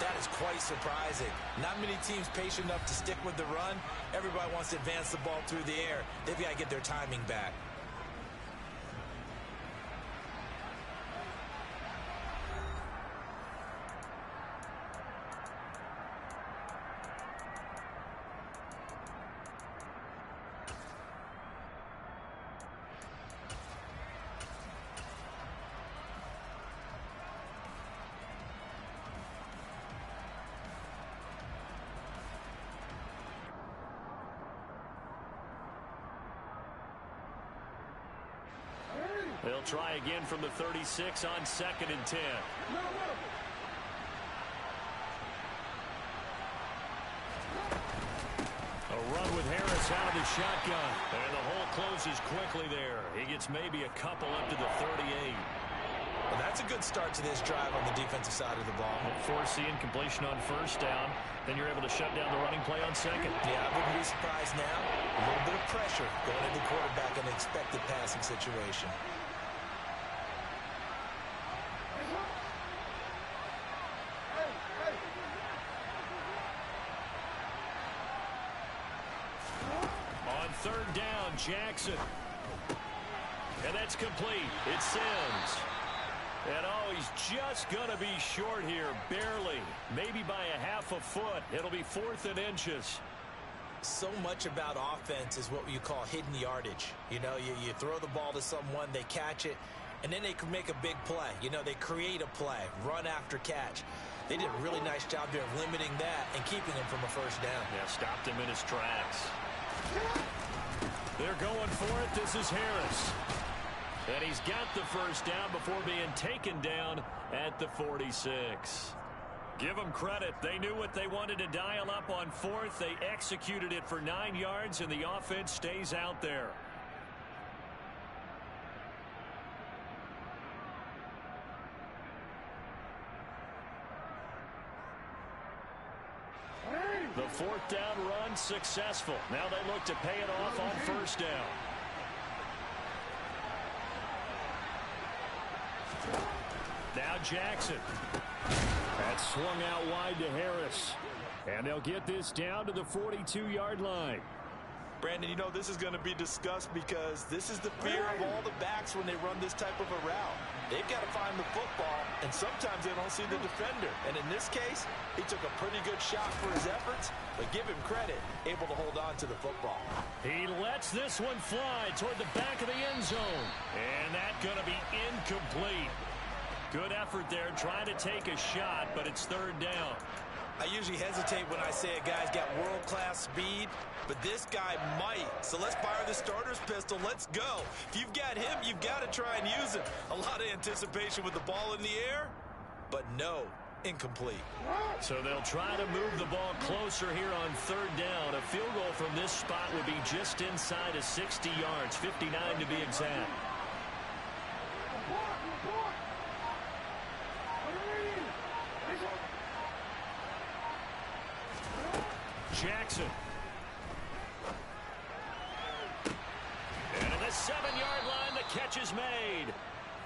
[SPEAKER 2] That is quite surprising. Not many teams patient enough to stick with the run. Everybody wants to advance the ball through the air. They've got to get their timing back.
[SPEAKER 4] They'll try again from the 36 on 2nd and 10. A run with Harris out of the shotgun. And the hole closes quickly there. He gets maybe a couple up to the 38.
[SPEAKER 2] Well, that's a good start to this drive on the defensive side of the ball.
[SPEAKER 4] Force the incompletion on 1st down. Then you're able to shut down the running play on 2nd.
[SPEAKER 2] Yeah, I wouldn't be surprised now. A little bit of pressure going into the quarterback in an expected passing situation.
[SPEAKER 4] On 3rd down, Jackson. And that's complete. It's Sims. And oh, he's just going to be short here, barely. Maybe by a half a foot. It'll be 4th and inches.
[SPEAKER 2] So much about offense is what you call hidden yardage. You know, you throw the ball to someone, they catch it, and then they can make a big play. You know, they create a play, run after catch. They did a really nice job there of limiting that and keeping him from a 1st down.
[SPEAKER 4] Yeah, stopped him in his tracks. They're going for it. This is Harris. And he's got the 1st down before being taken down at the 46. Give them credit. They knew what they wanted to dial up on 4th. They executed it for 9 yards, and the offense stays out there. The 4th down run successful. Now they look to pay it off on 1st down. Now Jackson. That's swung out wide to Harris. And they'll get this down to the 42-yard line.
[SPEAKER 2] Brandon, you know, this is going to be discussed because this is the fear of all the backs when they run this type of a route. They've got to find the football, and sometimes they don't see the defender. And in this case, he took a pretty good shot for his efforts, but give him credit, able to hold on to the football.
[SPEAKER 4] He lets this one fly toward the back of the end zone. And that's going to be incomplete. Good effort there, trying to take a shot, but it's 3rd down.
[SPEAKER 2] I usually hesitate when I say a guy's got world-class speed, but this guy might. So let's fire the starter's pistol. Let's go. If you've got him, you've got to try and use him. A lot of anticipation with the ball in the air, but no, incomplete.
[SPEAKER 4] So they'll try to move the ball closer here on 3rd down. A field goal from this spot would be just inside of 60 yards, 59 to be exact. Jackson. And at the 7-yard line, the catch is made.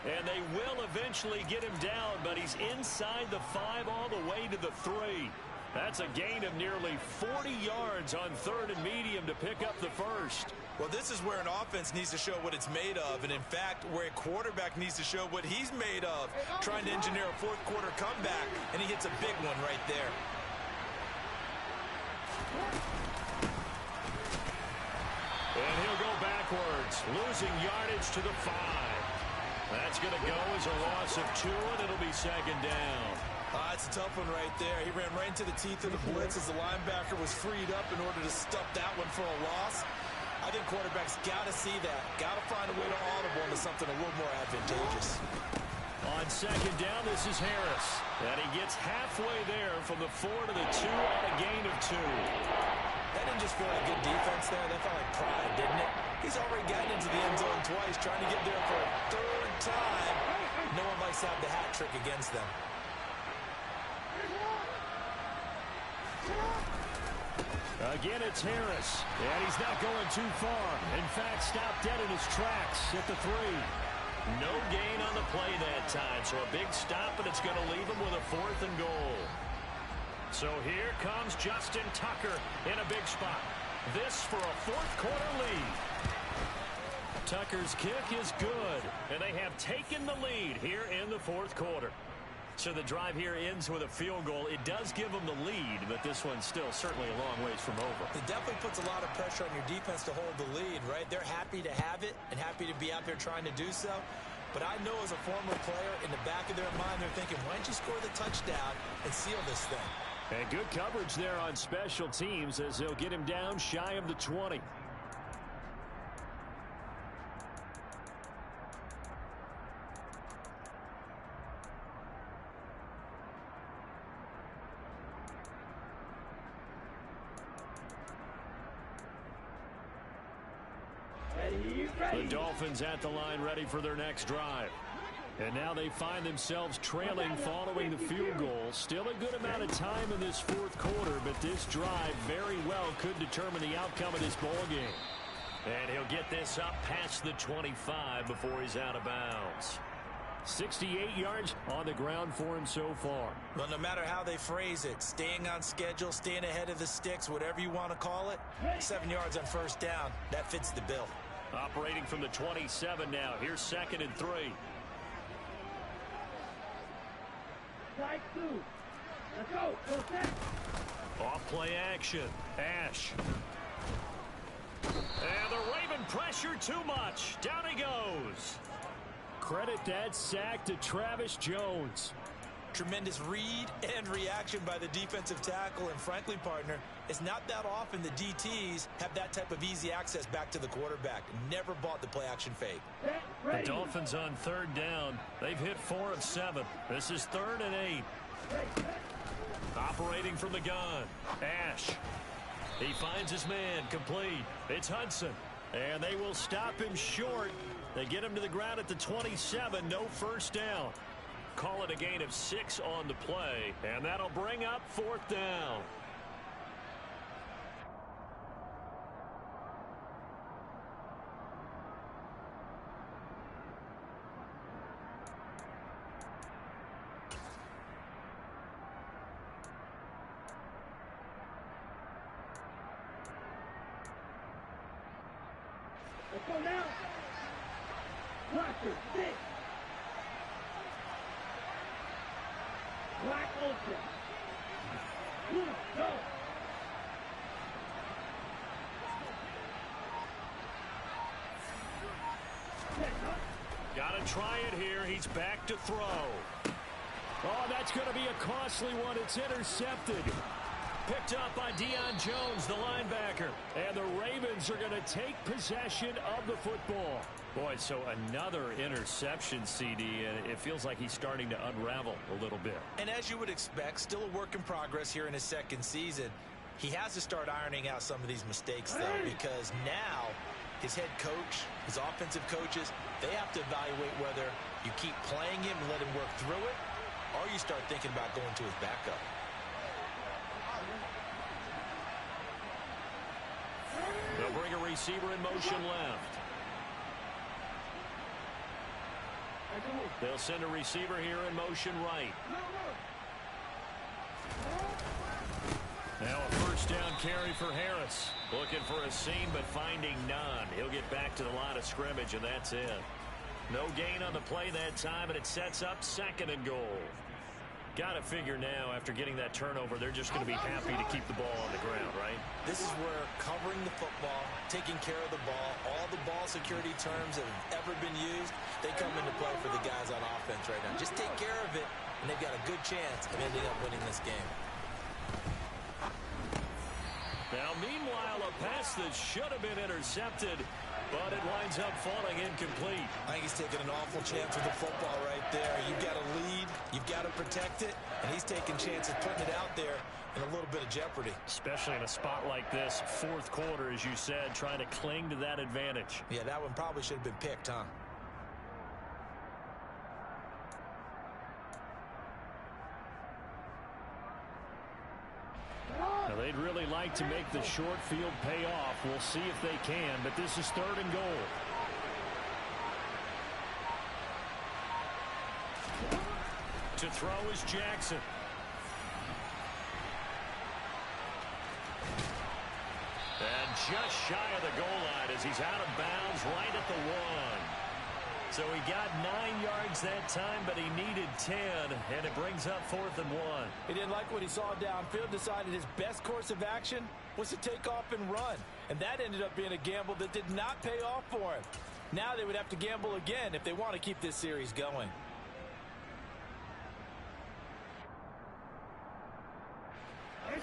[SPEAKER 4] And they will eventually get him down, but he's inside the 5 all the way to the 3. That's a gain of nearly 40 yards on 3rd and medium to pick up the 1st.
[SPEAKER 2] Well, this is where an offense needs to show what it's made of, and in fact, where a quarterback needs to show what he's made of, trying to engineer a 4th quarter comeback, and he hits a big one right there.
[SPEAKER 4] And he'll go backwards, losing yardage to the 5. That's going to go as a loss of 2, and it'll be 2nd down.
[SPEAKER 2] It's a tough one right there. He ran right into the teeth of the blitz as the linebacker was freed up in order to stuff that one for a loss. I think quarterbacks got to see that. Got to find a way to audible into something a little more advantageous.
[SPEAKER 4] On 2nd down, this is Harris. And he gets halfway there from the 4 to the 2 on a gain of 2.
[SPEAKER 2] That didn't just feel like good defense there. That felt like pride, didn't it? He's already gotten into the end zone twice, trying to get there for a 3rd time. No one likes to have the hat trick against them.
[SPEAKER 4] Again, it's Harris. And he's not going too far. In fact, stopped dead in his tracks at the 3. No gain on the play that time, so a big stop, and it's going to leave him with a 4th and goal.
[SPEAKER 1] So here comes Justin Tucker in a big spot. This for a fourth-quarter lead. Tucker's kick is good, and they have taken the lead here in the fourth quarter. So the drive here ends with a field goal. It does give them the lead, but this one's still certainly a long ways from over.
[SPEAKER 2] It definitely puts a lot of pressure on your defense to hold the lead, right? They're happy to have it and happy to be out there trying to do so. But I know as a former player, in the back of their mind, they're thinking, why don't you score the touchdown and seal this thing?
[SPEAKER 4] And good coverage there on special teams as they'll get him down shy of the 20. The Dolphins at the line ready for their next drive. And now they find themselves trailing following the field goal. Still a good amount of time in this fourth quarter, but this drive very well could determine the outcome of this ball game.
[SPEAKER 1] And he'll get this up past the 25 before he's out of bounds.
[SPEAKER 4] 68 yards on the ground for him so far.
[SPEAKER 2] Well, no matter how they phrase it, staying on schedule, staying ahead of the sticks, whatever you want to call it, 7 yards on first down, that fits the bill.
[SPEAKER 1] Operating from the 27 now. Here's 2nd and 3.
[SPEAKER 3] Side 2. Let's go. Go set.
[SPEAKER 1] Off play action. Ash. And the Raven pressure too much. Down he goes.
[SPEAKER 4] Credit that sack to Travis Jones.
[SPEAKER 2] Tremendous read and reaction by the defensive tackle. And frankly, partner, it's not that often the DTs have that type of easy access back to the quarterback. Never bought the play action fade.
[SPEAKER 1] The Dolphins on 3rd down. They've hit 4 of 7. This is 3rd and 8. Operating from the gun. Ash. He finds his man complete. It's Hudson. And they will stop him short. They get him to the ground at the 27. No first down. Call it a gain of 6 on the play. And that'll bring up 4th down.
[SPEAKER 3] Let's go now. Blocker, 6. Black Ultra. Go.
[SPEAKER 1] Got to try it here. He's back to throw.
[SPEAKER 4] Oh, that's going to be a costly one. It's intercepted.
[SPEAKER 1] Picked up by Deion Jones, the linebacker.
[SPEAKER 4] And the Ravens are going to take possession of the football.
[SPEAKER 1] Boy, so another interception, CD, and it feels like he's starting to unravel a little bit.
[SPEAKER 2] And as you would expect, still a work in progress here in his 2nd season. He has to start ironing out some of these mistakes, though, because now his head coach, his offensive coaches, they have to evaluate whether you keep playing him and let him work through it, or you start thinking about going to his backup.
[SPEAKER 1] They'll bring a receiver in motion left. They'll send a receiver here in motion right. Now a first down carry for Harris. Looking for a seam, but finding none. He'll get back to the line of scrimmage, and that's it. No gain on the play that time, and it sets up 2nd and goal. Got to figure now, after getting that turnover, they're just going to be happy to keep the ball on the ground, right?
[SPEAKER 2] This is where covering the football, taking care of the ball, all the ball security terms that have ever been used, they come into play for the guys on offense right now. Just take care of it, and they've got a good chance of ending up winning this game.
[SPEAKER 1] Now, meanwhile, a pass that should have been intercepted, but it winds up falling incomplete.
[SPEAKER 2] I think he's taking an awful chance with the football right there. You've got to lead, you've got to protect it, and he's taking chances putting it out there in a little bit of jeopardy.
[SPEAKER 1] Especially in a spot like this, 4th quarter, as you said, trying to cling to that advantage.
[SPEAKER 2] Yeah, that one probably should have been picked, huh?
[SPEAKER 4] Now, they'd really like to make the short field pay off. We'll see if they can, but this is 3rd and goal.
[SPEAKER 1] To throw is Jackson. just shy of the goal line as he's out of bounds right at the 1. So he got 9 yards that time, but he needed 10, and it brings up 4th and 1.
[SPEAKER 2] He didn't like what he saw downfield, decided his best course of action was to take off and run. And that ended up being a gamble that did not pay off for him. Now they would have to gamble again if they want to keep this series going.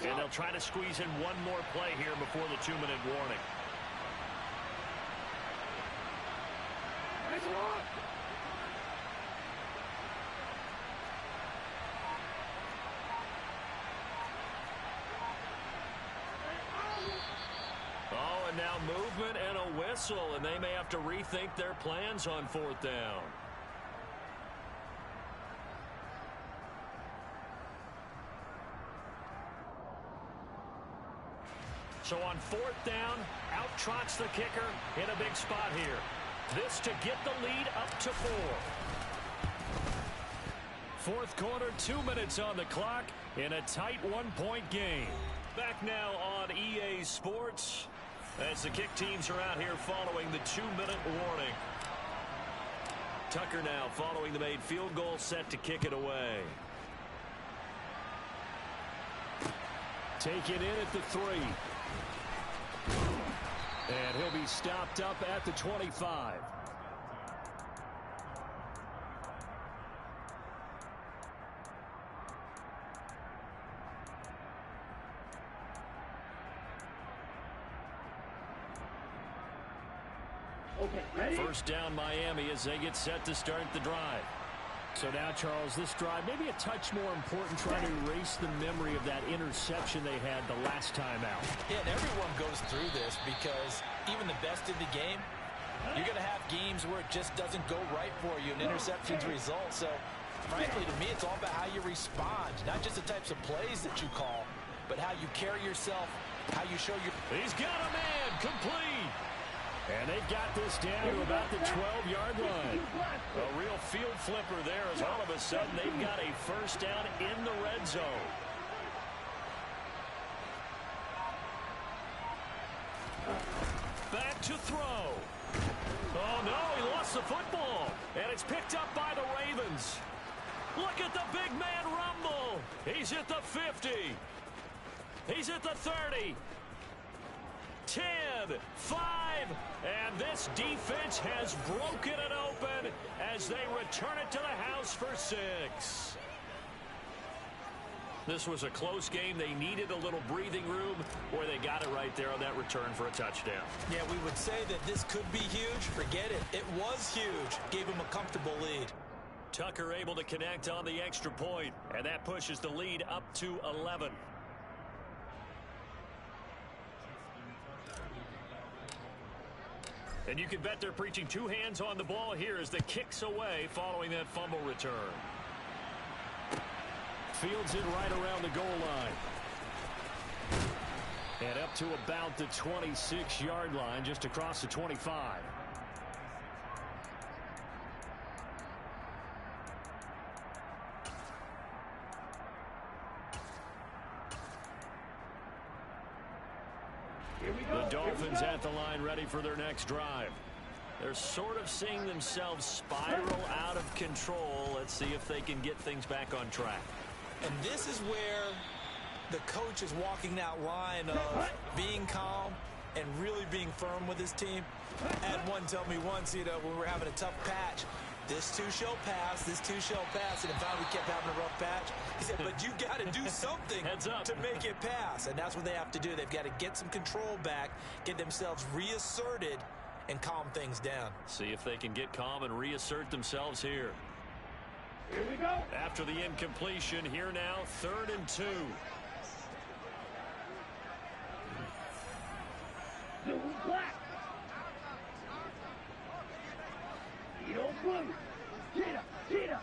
[SPEAKER 1] And they'll try to squeeze in one more play here before the 2-minute warning. Oh, and now movement and a whistle, and they may have to rethink their plans on 4th down. So on 4th down, out trots the kicker in a big spot here. This to get the lead up to 4. 4th quarter, 2 minutes on the clock in a tight 1-point game. Back now on EA Sports as the kick teams are out here following the 2-minute warning. Tucker now following the made field goal, set to kick it away.
[SPEAKER 4] Take it in at the 3. And he'll be stopped up at the 25.
[SPEAKER 3] Okay, ready?
[SPEAKER 4] First down Miami as they get set to start the drive. So now, Charles, this drive maybe a touch more important, trying to erase the memory of that interception they had the last time out.
[SPEAKER 2] Yeah, and everyone goes through this because even the best in the game, you're going to have games where it just doesn't go right for you and interceptions result. So, frankly, to me, it's all about how you respond, not just the types of plays that you call, but how you carry yourself, how you show your...
[SPEAKER 1] He's got a man, complete.
[SPEAKER 4] And they've got this down to about the 12-yard line.
[SPEAKER 1] A real field flipper there as all of a sudden they've got a first down in the red zone. Back to throw. Oh, no, he lost the football. And it's picked up by the Ravens. Look at the big man rumble. He's at the 50. He's at the 30. 10, 5, and this defense has broken it open as they return it to the house for 6. This was a close game. They needed a little breathing room, or they got it right there on that return for a touchdown.
[SPEAKER 2] Yeah, we would say that this could be huge. Forget it. It was huge. Gave him a comfortable lead.
[SPEAKER 1] Tucker able to connect on the extra point, and that pushes the lead up to 11. And you can bet they're preaching 2 hands on the ball here as the kick's away following that fumble return.
[SPEAKER 4] Fields it right around the goal line. And up to about the 26-yard line, just across the 25. The Dolphins at the line ready for their next drive.
[SPEAKER 1] They're sort of seeing themselves spiral out of control. Let's see if they can get things back on track.
[SPEAKER 2] And this is where the coach is walking that line of being calm and really being firm with his team. I had one tell me once, when we were having a tough patch, this too shall pass, this too shall pass, and finally we kept having a rough patch. He said, but you got to do something to make it pass, and that's what they have to do. They've got to get some control back, get themselves reasserted, and calm things down.
[SPEAKER 1] See if they can get calm and reassert themselves here.
[SPEAKER 3] Here we go.
[SPEAKER 1] After the incompletion, here now, 3rd and 2.
[SPEAKER 3] Blue black. Yellow blue. Cheetah.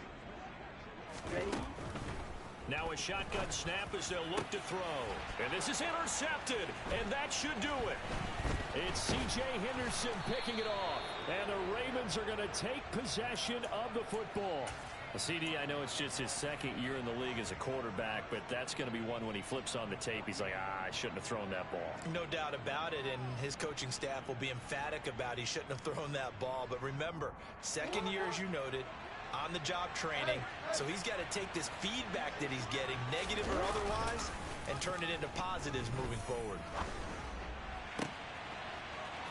[SPEAKER 3] Ready?
[SPEAKER 1] Now a shotgun snap as they'll look to throw. And this is intercepted, and that should do it.
[SPEAKER 4] It's C.J. Henderson picking it off. And the Ravens are going to take possession of the football. Well, CD, I know it's just his second year in the league as a quarterback, but that's going to be one when he flips on the tape. He's like, I shouldn't have thrown that ball.
[SPEAKER 2] No doubt about it, and his coaching staff will be emphatic about he shouldn't have thrown that ball. But remember, second year, as you noted, on-the-job training, so he's got to take this feedback that he's getting, negative or otherwise, and turn it into positives moving forward.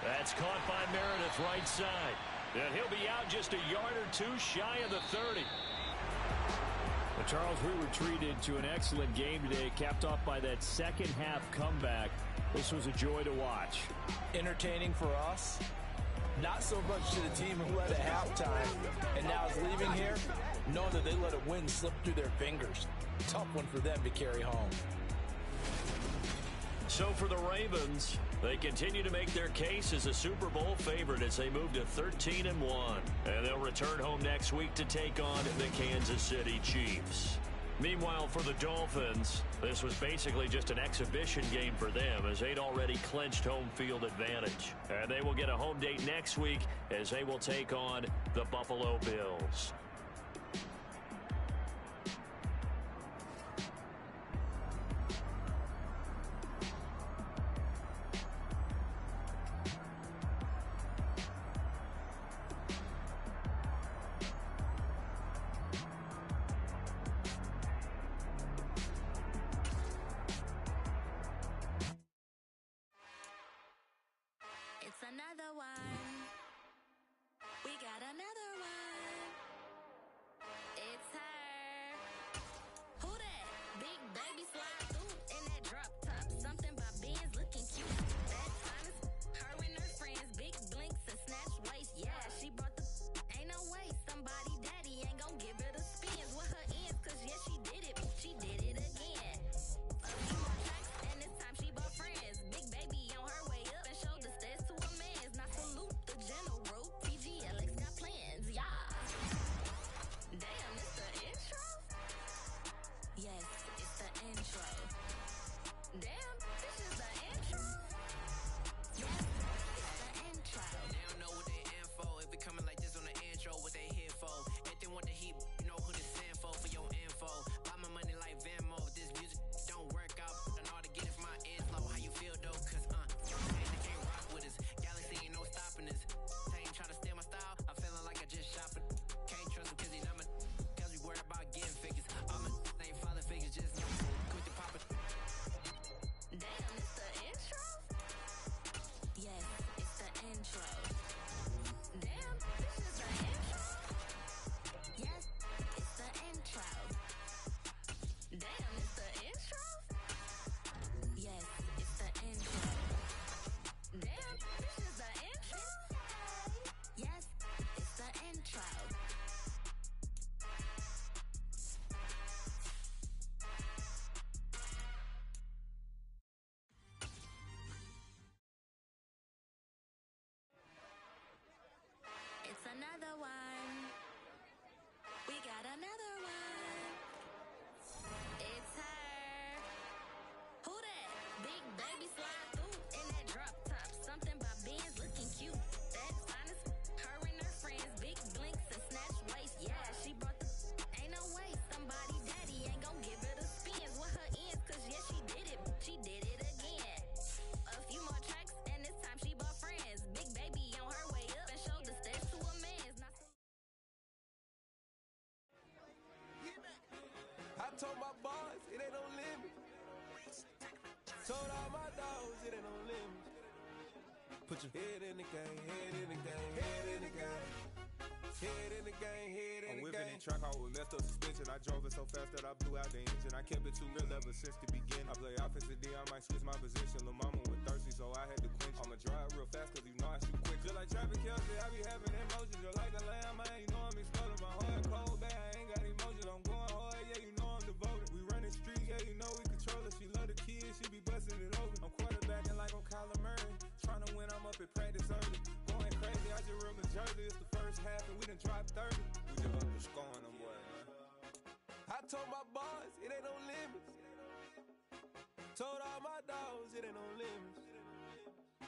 [SPEAKER 4] That's caught by Meredith right side. And he'll be out just a yard or two shy of the 30. Well, Charles, we were treated to an excellent game today, capped off by that second half comeback. This was a joy to watch.
[SPEAKER 2] Entertaining for us, not so much to the team who led at halftime and now is leaving here, knowing that they let a win slip through their fingers. Tough one for them to carry home.
[SPEAKER 4] So for the Ravens, they continue to make their case as a Super Bowl favorite as they move to 13-1. And they'll return home next week to take on the Kansas City Chiefs. Meanwhile, for the Dolphins, this was basically just an exhibition game for them as they'd already clinched home field advantage. And they will get a home date next week as they will take on the Buffalo Bills.
[SPEAKER 5] It's another one. We got another one. It's her. Who that? Big baby slide through in that drop top. Something by Benz looking cute. That honest. Her and her friends. Big blinks and snatch waist. Yeah, she brought the. Ain't no way. Somebody daddy ain't gon' give her the spins with her ends. Cause yeah, she did it. She did it again. A few more tracks and this time she bought friends. Big baby on her way up and showed the stairs to a man's. Now salute the general. TGLX got plans, yeah. Damn, it's the intro? Yes, it's the intro. Damn, this is the intro? Yes, it's the intro.
[SPEAKER 6] They don't know what they in for. If we coming like this on the intro, what they here for? If they want the heat, you know who to send for your info. Buy my money like Venmo. If this music don't work out, I know how to get it from my inflow. How you feel though? Cause they can't rock with us. Galaxy ain't no stopping us. They ain't trying to steal my style. I'm feeling like I just shop it. Can't trust him cause he not my. Cause we worried about getting figures. All my ain't falling figures, just quit the poppin'.
[SPEAKER 5] Damn, it's the intro? Yes, it's the intro. Damn, this is the intro? Yes, it's the intro. Damn, it's the intro? Yes, it's the intro. Damn, this is the intro? Yes, it's the intro. It's another one. We got another one. It's her. Who that? Big baby slide through in that drop top. Something by Benz looking cute. That's honest. Her and her friends. Big blinks and snatch waist. Yeah, she brought the. Ain't no way. Somebody daddy ain't gon' give her the spins with her ends. Cause yeah, she did it. She did it again. A few more tracks and this time she bought friends. Big baby on her way up and showed the stairs to a man's. Not so
[SPEAKER 7] I told my boys it ain't no limit. Told all my dogs it ain't no limit. Put your head in the game, head in the game, head in the game. Head in the game, head in the game. I'm whipping in track, I was messed up suspension. I drove it so fast that I blew out the engine. I kept it too real ever since the beginning. I play offensive D, I might switch my position. Lil' mama was thirsty, so I had to quench. I'ma drive real fast, cause you know I shoot quick. Just like traffic Kelsey, I be having emotions. Just like the lamb, man, you know I'm exploding. My heart cold, bad, I ain't got emotions. I'm going hard, yeah, you know I'm devoted. We running streets, yeah, you know we control it. She love the kids, she be busting it over. I'm quarterbacking like I'm Kyler Murray. Trying to win, I'm up at practice early. Going crazy, I just real the jersey. It's the first half and we done dropped 30. We just up to scoring them, boy, man. I told my boys it ain't no limits. Told all my dogs it ain't no limits.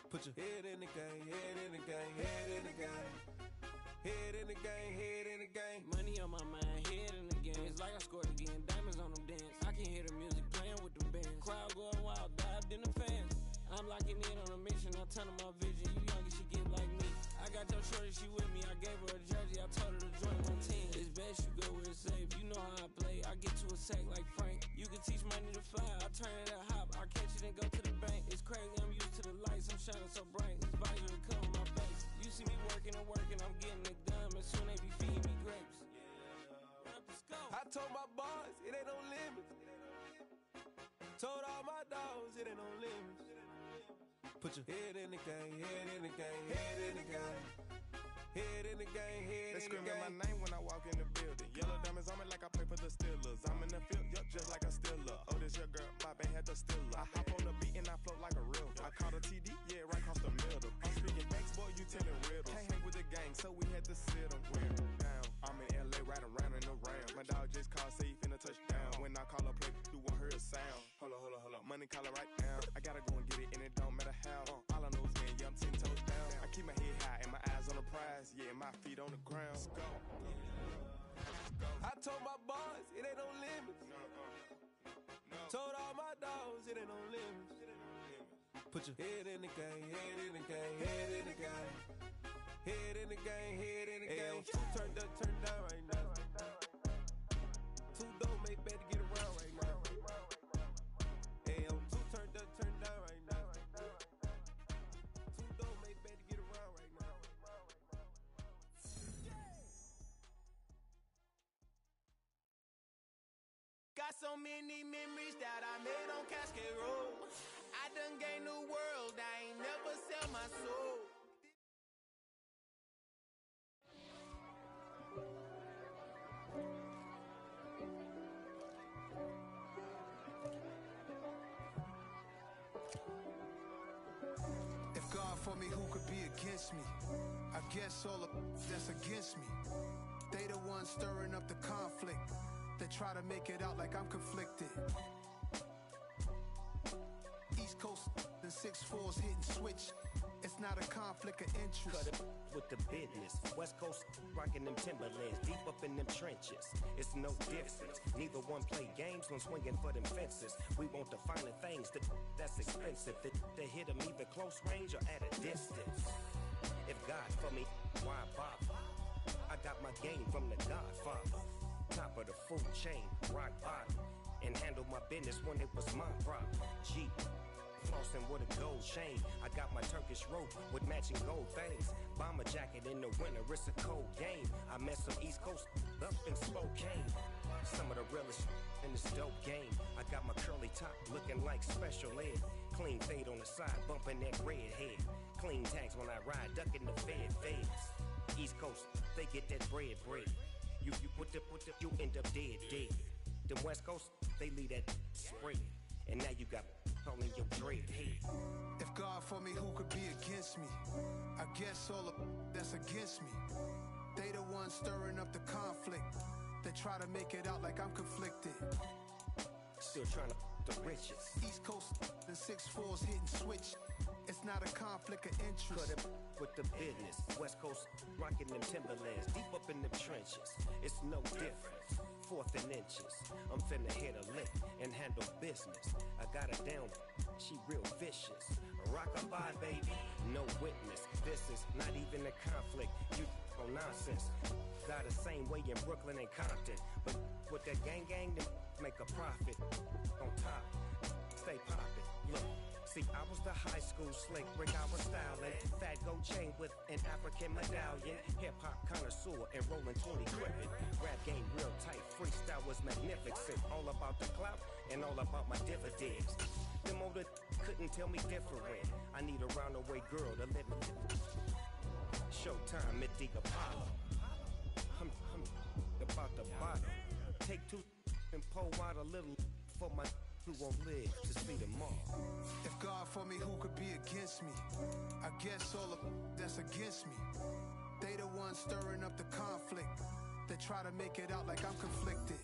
[SPEAKER 7] Put your head in the game, head in the game, head in the game. Head in the game, head in the game.
[SPEAKER 6] Money on my mind, head
[SPEAKER 7] kicking in on a mission, I turn on my vision. You young and she get like me. I got your shorty, she with me. I gave her a jersey, I told her to join my team. It's best you go where it's safe. You know how I play. I get to a sack like Frank. You can teach money to fly. I turn it a hop. I catch it and go to the bank. It's crazy, I'm used to the lights. I'm shining so bright. This visor will cover my face. You see me working and working. I'm getting it done. And soon they be feeding me grapes.
[SPEAKER 8] I told my boys, it ain't no limits. Told all my dogs, it ain't no limits. Put your head in the game, head in the game, head in the game. Head in the game, head in the game.
[SPEAKER 9] They screaming my name when I walk in the building. Yellow diamonds on me like I play for the Steelers. I'm in the field, yup, just like a Steeler. Oh, this your girl, my band had the Steeler. I hop on the beat and I float like a river. I caught a TD, yeah, right across the middle. I'm speaking facts, boy, you telling riddles. Can't hang with the gang, so we had to sit them down. I'm in LA, riding around in the ram. My dog just called, say he finna touchdown. When I call a play, you won't hear a sound. Hold up, money calling right now. I gotta go and get it, and it don't matter how. All I know is win, yeah, I'm 10 toes down. I keep my head high and my eyes on the prize, yeah, and my feet on the ground. Let's go.
[SPEAKER 8] I told my boys, it ain't no limits. Told all my dogs, it ain't no limits. Put your head in the game, head in the game, head in the game. Head in the game, head in the game. Two turned up, turned down right now. Two don't make better get around right now. Hey, I'm two turned up, turned down right now. Two don't make better get around right now.
[SPEAKER 6] Got so many memories that I made on Cascade Road. I done gained the world, I ain't never sell my soul.
[SPEAKER 10] If God for me, who could be against me? I guess all of that's against me. They the ones stirring up the conflict. They try to make it out like I'm conflicted. East Coast and 6'4's hitting switch. It's not a conflict of interest.
[SPEAKER 11] Cut it with the business. West Coast rocking them Timberlands, deep up in them trenches. It's no difference. Neither one play games when swinging for them fences. We want the finer things that's expensive. That hit them either close range or at a distance. If God for me, why bother? I got my game from the Godfather. Top of the food chain, rock bottom. And handle my business when it was my problem. Jeep. Flossing with a gold chain. I got my Turkish rope with matching gold things. Bomber jacket in the winter, it's a cold game. I met some East Coast up in Spokane. Some of the realest in this dope game. I got my curly top looking like special ed. Clean fade on the side, bumping that red head. Clean tags when I ride, ducking the feds. East Coast, they get that bread. You put the, you end up dead. Them West Coast, they leave that spread. And now you got all in your dread head.
[SPEAKER 10] If God for me, who could be against me? I guess all of that's against me. They the ones stirring up the conflict. They try to make it out like I'm conflicted.
[SPEAKER 11] Still trying to the riches.
[SPEAKER 10] East Coast and 6'4's hitting switch. It's not a conflict of interest.
[SPEAKER 11] Cut it with the business. West Coast rocking them Timberlands, deep up in them trenches. It's no difference. 4th and inches. I'm finna hit a lick and handle business. I got her down, she real vicious. Rock-a-bye, baby, no witness. This is not even a conflict. You on nonsense. Got the same way in Brooklyn and Compton. But with that gang, they make a profit. On top, stay poppin'. Look. See, I was the high school slick brick, I was styling. Fat gold chain with an African medallion. Hip-hop connoisseur and rolling 20 crippin'. Rap game real tight, freestyle was magnificent. All about the clout and all about my dividends. Them older couldn't tell me different. I need a roundaway girl to live with. Showtime, Mythic Apollo. I'm about the bottom. Take 2 and pour out a little for my who won't live to see tomorrow.
[SPEAKER 10] If God for me, who could be against me? I guess all of that's against me. They the ones stirring up the conflict. They try to make it out like I'm conflicted.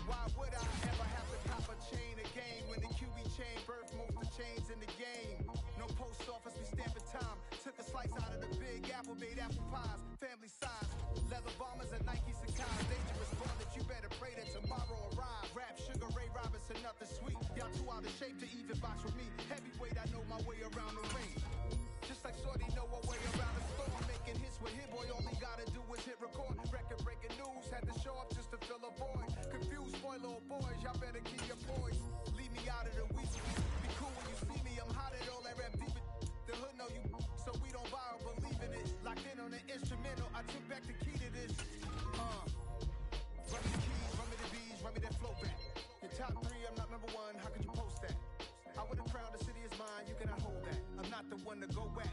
[SPEAKER 10] Why would I ever have to cop a chain again when the QB chain birthed most of the chains in the game? No post office, we stamping time. Took a slice out of the big apple, made apple pie. confused, spoil little boys. Y'all better keep your poise. Leave me out of the weasel. Be cool when you see me. I'm hot at all that rap deep. The hood know you, so we don't buy or believe in it. Locked in on the instrumental. I took back the key to this. Run me the keys, run me the bees, run me that flow back. Your top 3, I'm not number 1. How could you post that? I would have crowned the city is mine. You cannot hold that. I'm not the one to go back.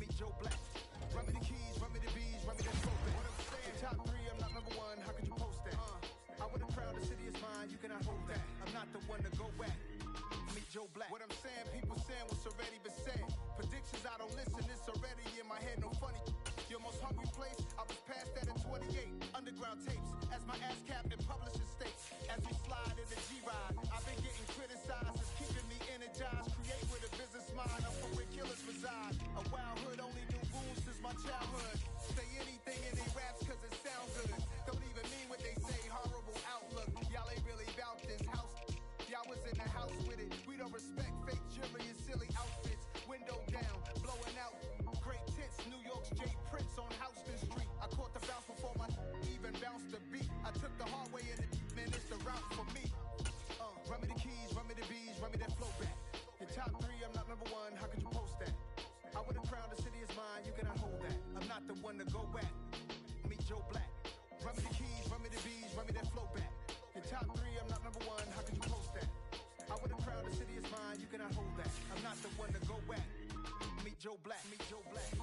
[SPEAKER 10] Meet Joe Black. Run me the keys, run me the bees, run me that flow back. What I'm saying, top 3, I'm not number 1. How could you post that? I would have crowned the city is mine. You cannot hold that. I'm not the one to go back. Meet Joe Black. What I'm saying, people saying what's already been said. Predictions, I don't listen. It's already in my head. No funny. Your most hungry place, I was past that at 28. Underground tapes, as my ass cap in publishing states. As we slide in the G-Ride, I've been getting criticized. It's keeping me energized. Create with a business mind. I'm from where killers reside. A wild hood, only knew rules since my childhood. Say anything in they raps cause it sound good. Don't even mean what they say, horrible outlook. Y'all ain't really about this house. Y'all was in the house with it. We don't respect fake jewelry and silly outfits. Window down, blowing out. Great tits, New York's J. Prince on Houston Street. I caught the bounce before my even bounced the beat. I took the hard way in it, man, it's the route for me. Run me the keys, run me the bees, run me that flow back. Your top 3, I'm not number 1. How could you post that? I would have crowned the city is mine. You cannot hold that. I'm not the one to go back. Meet Joe Black. Run me the keys, run me the bees, run me that flow back. Your top 3, I'm not number 1. How could you post that? I would have crowned the city is mine. You cannot hold that. I'm not the one to go back. Meet Joe Black. Meet Joe Black.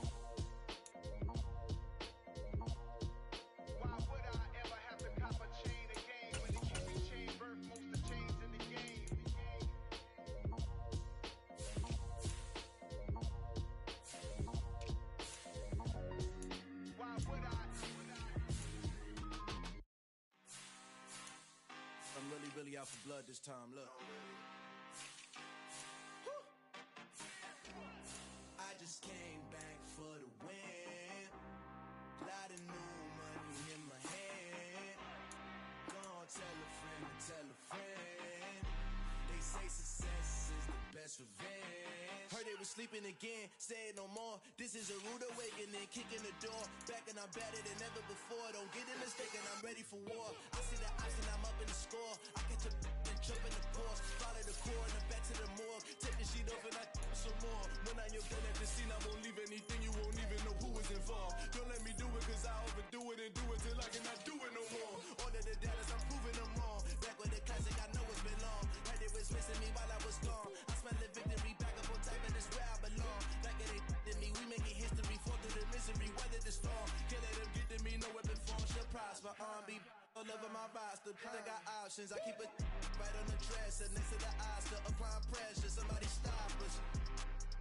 [SPEAKER 10] Why would I ever have to cop a chain again when it can be chain birth? Most of chains in the game. Why would I?
[SPEAKER 12] I'm really out for blood this time. Look. I just came back for the win. Lot of new money in my hand. Gonna tell a friend to tell a friend. They say success is the best revenge. Heard they was sleeping again, say it no more. This is a rude awakening, kicking the door. Back and I'm better than ever before. Don't get it mistaken, I'm ready for war. I see the option, I'm up in the score. I catch a and jump in the course. Follow the core and then back to the morgue. Take the sheet off and I some more. When I'm your gun at the scene, I won't leave anything. You won't even know who is involved. Don't let me do it cause I overdo it and do it till I cannot do it no more. All of the data, I'm proving them wrong. Back with the classic, I know it's been long. Heard it was missing me while I was gone. I smell the victory back up on top and it's where I belong. Like it ain't to me, we making history. Fall through the misery, weather the storm. Can't let them get to me, no weapon form shall prosper. R&B all over my roster. I got options, I keep it right on the dresser. Next to the Oscar, applying pressure. Somebody stop us.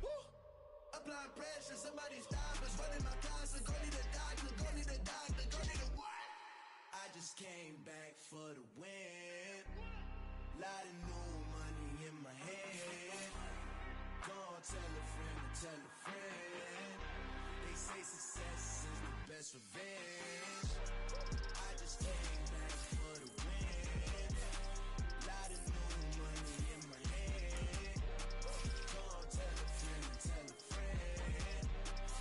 [SPEAKER 12] Woo! Applying pressure, somebody stop us. Running my concert, go need a doctor, go need a doctor, go need a what? I just came back for the win. Lot of new money in my hand. Gonna tell a friend to tell a friend. They say success is the best revenge. I just came back for the win. Lot of new money in my hand. Gonna tell a friend to tell a friend.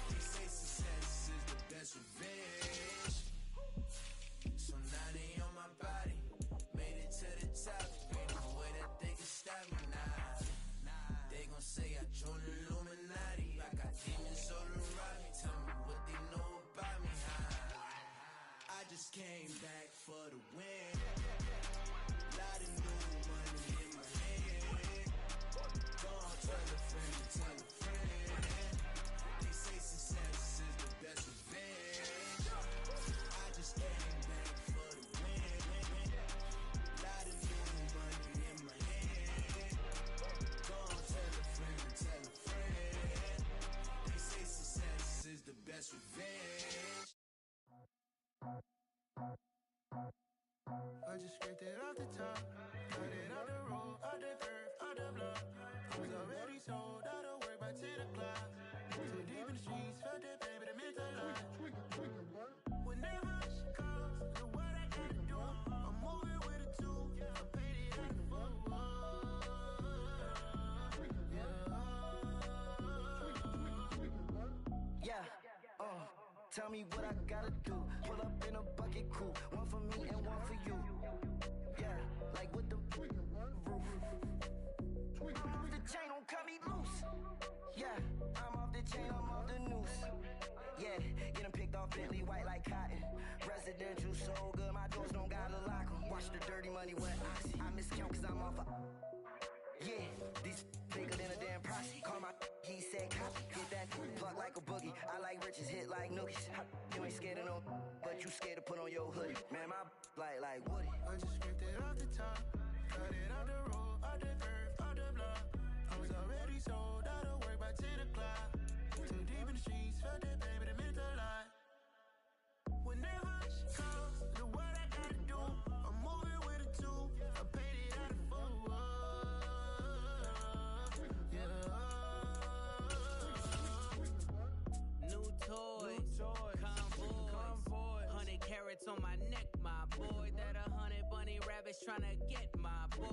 [SPEAKER 12] They say success is the best revenge. So now they on my body. Made it to the top. Ain't no way that they can stop me now. They gon' say I joined the Illuminati. I got demons all around me. Tell me what they know about me. I just came back for the win. Lot of new money in my hand. Gonna tell a friend to tell a friend. They say success is the best revenge. I just came back for the win. Lot of new money in my hand. Gonna tell a friend to tell a friend. They say success is the best revenge.
[SPEAKER 13] I just scraped it off the top, cut it out the road, out the curve, out the block. I was already sold, out of work by 10 o'clock. Too deep in the streets, felt that baby, that meant a lot. Whenever she calls, do what I gotta do. I'm moving with a two, I paid it in full.
[SPEAKER 14] Yeah, tell me what I gotta do. Pull up in a bucket coupe, one for me and one for you. Bentley white like cotton. Residential so good, my doors don't gotta lock 'em. Watch the dirty money wet oxy. I miscount cause I'm off a... Yeah, these bigger than a damn proxy. Call my he said copy. Get that plug like a boogie. I like riches, hit like nookies. You ain't scared of no, but you scared to put on your hoodie. Man, my like Woody.
[SPEAKER 13] I just scraped it off the top. Cut it out the road, out the curve, out the block. I was already sold out of work by 10 o'clock. Too deep in the streets, felt that baby, that meant a lot. Whenever she calls, do what I gotta do. I'm moving with a two. I paid it out of full.
[SPEAKER 6] New toys, convoys, 100 carats on my neck, my boy. That 100 bunny rabbits tryna get my boy.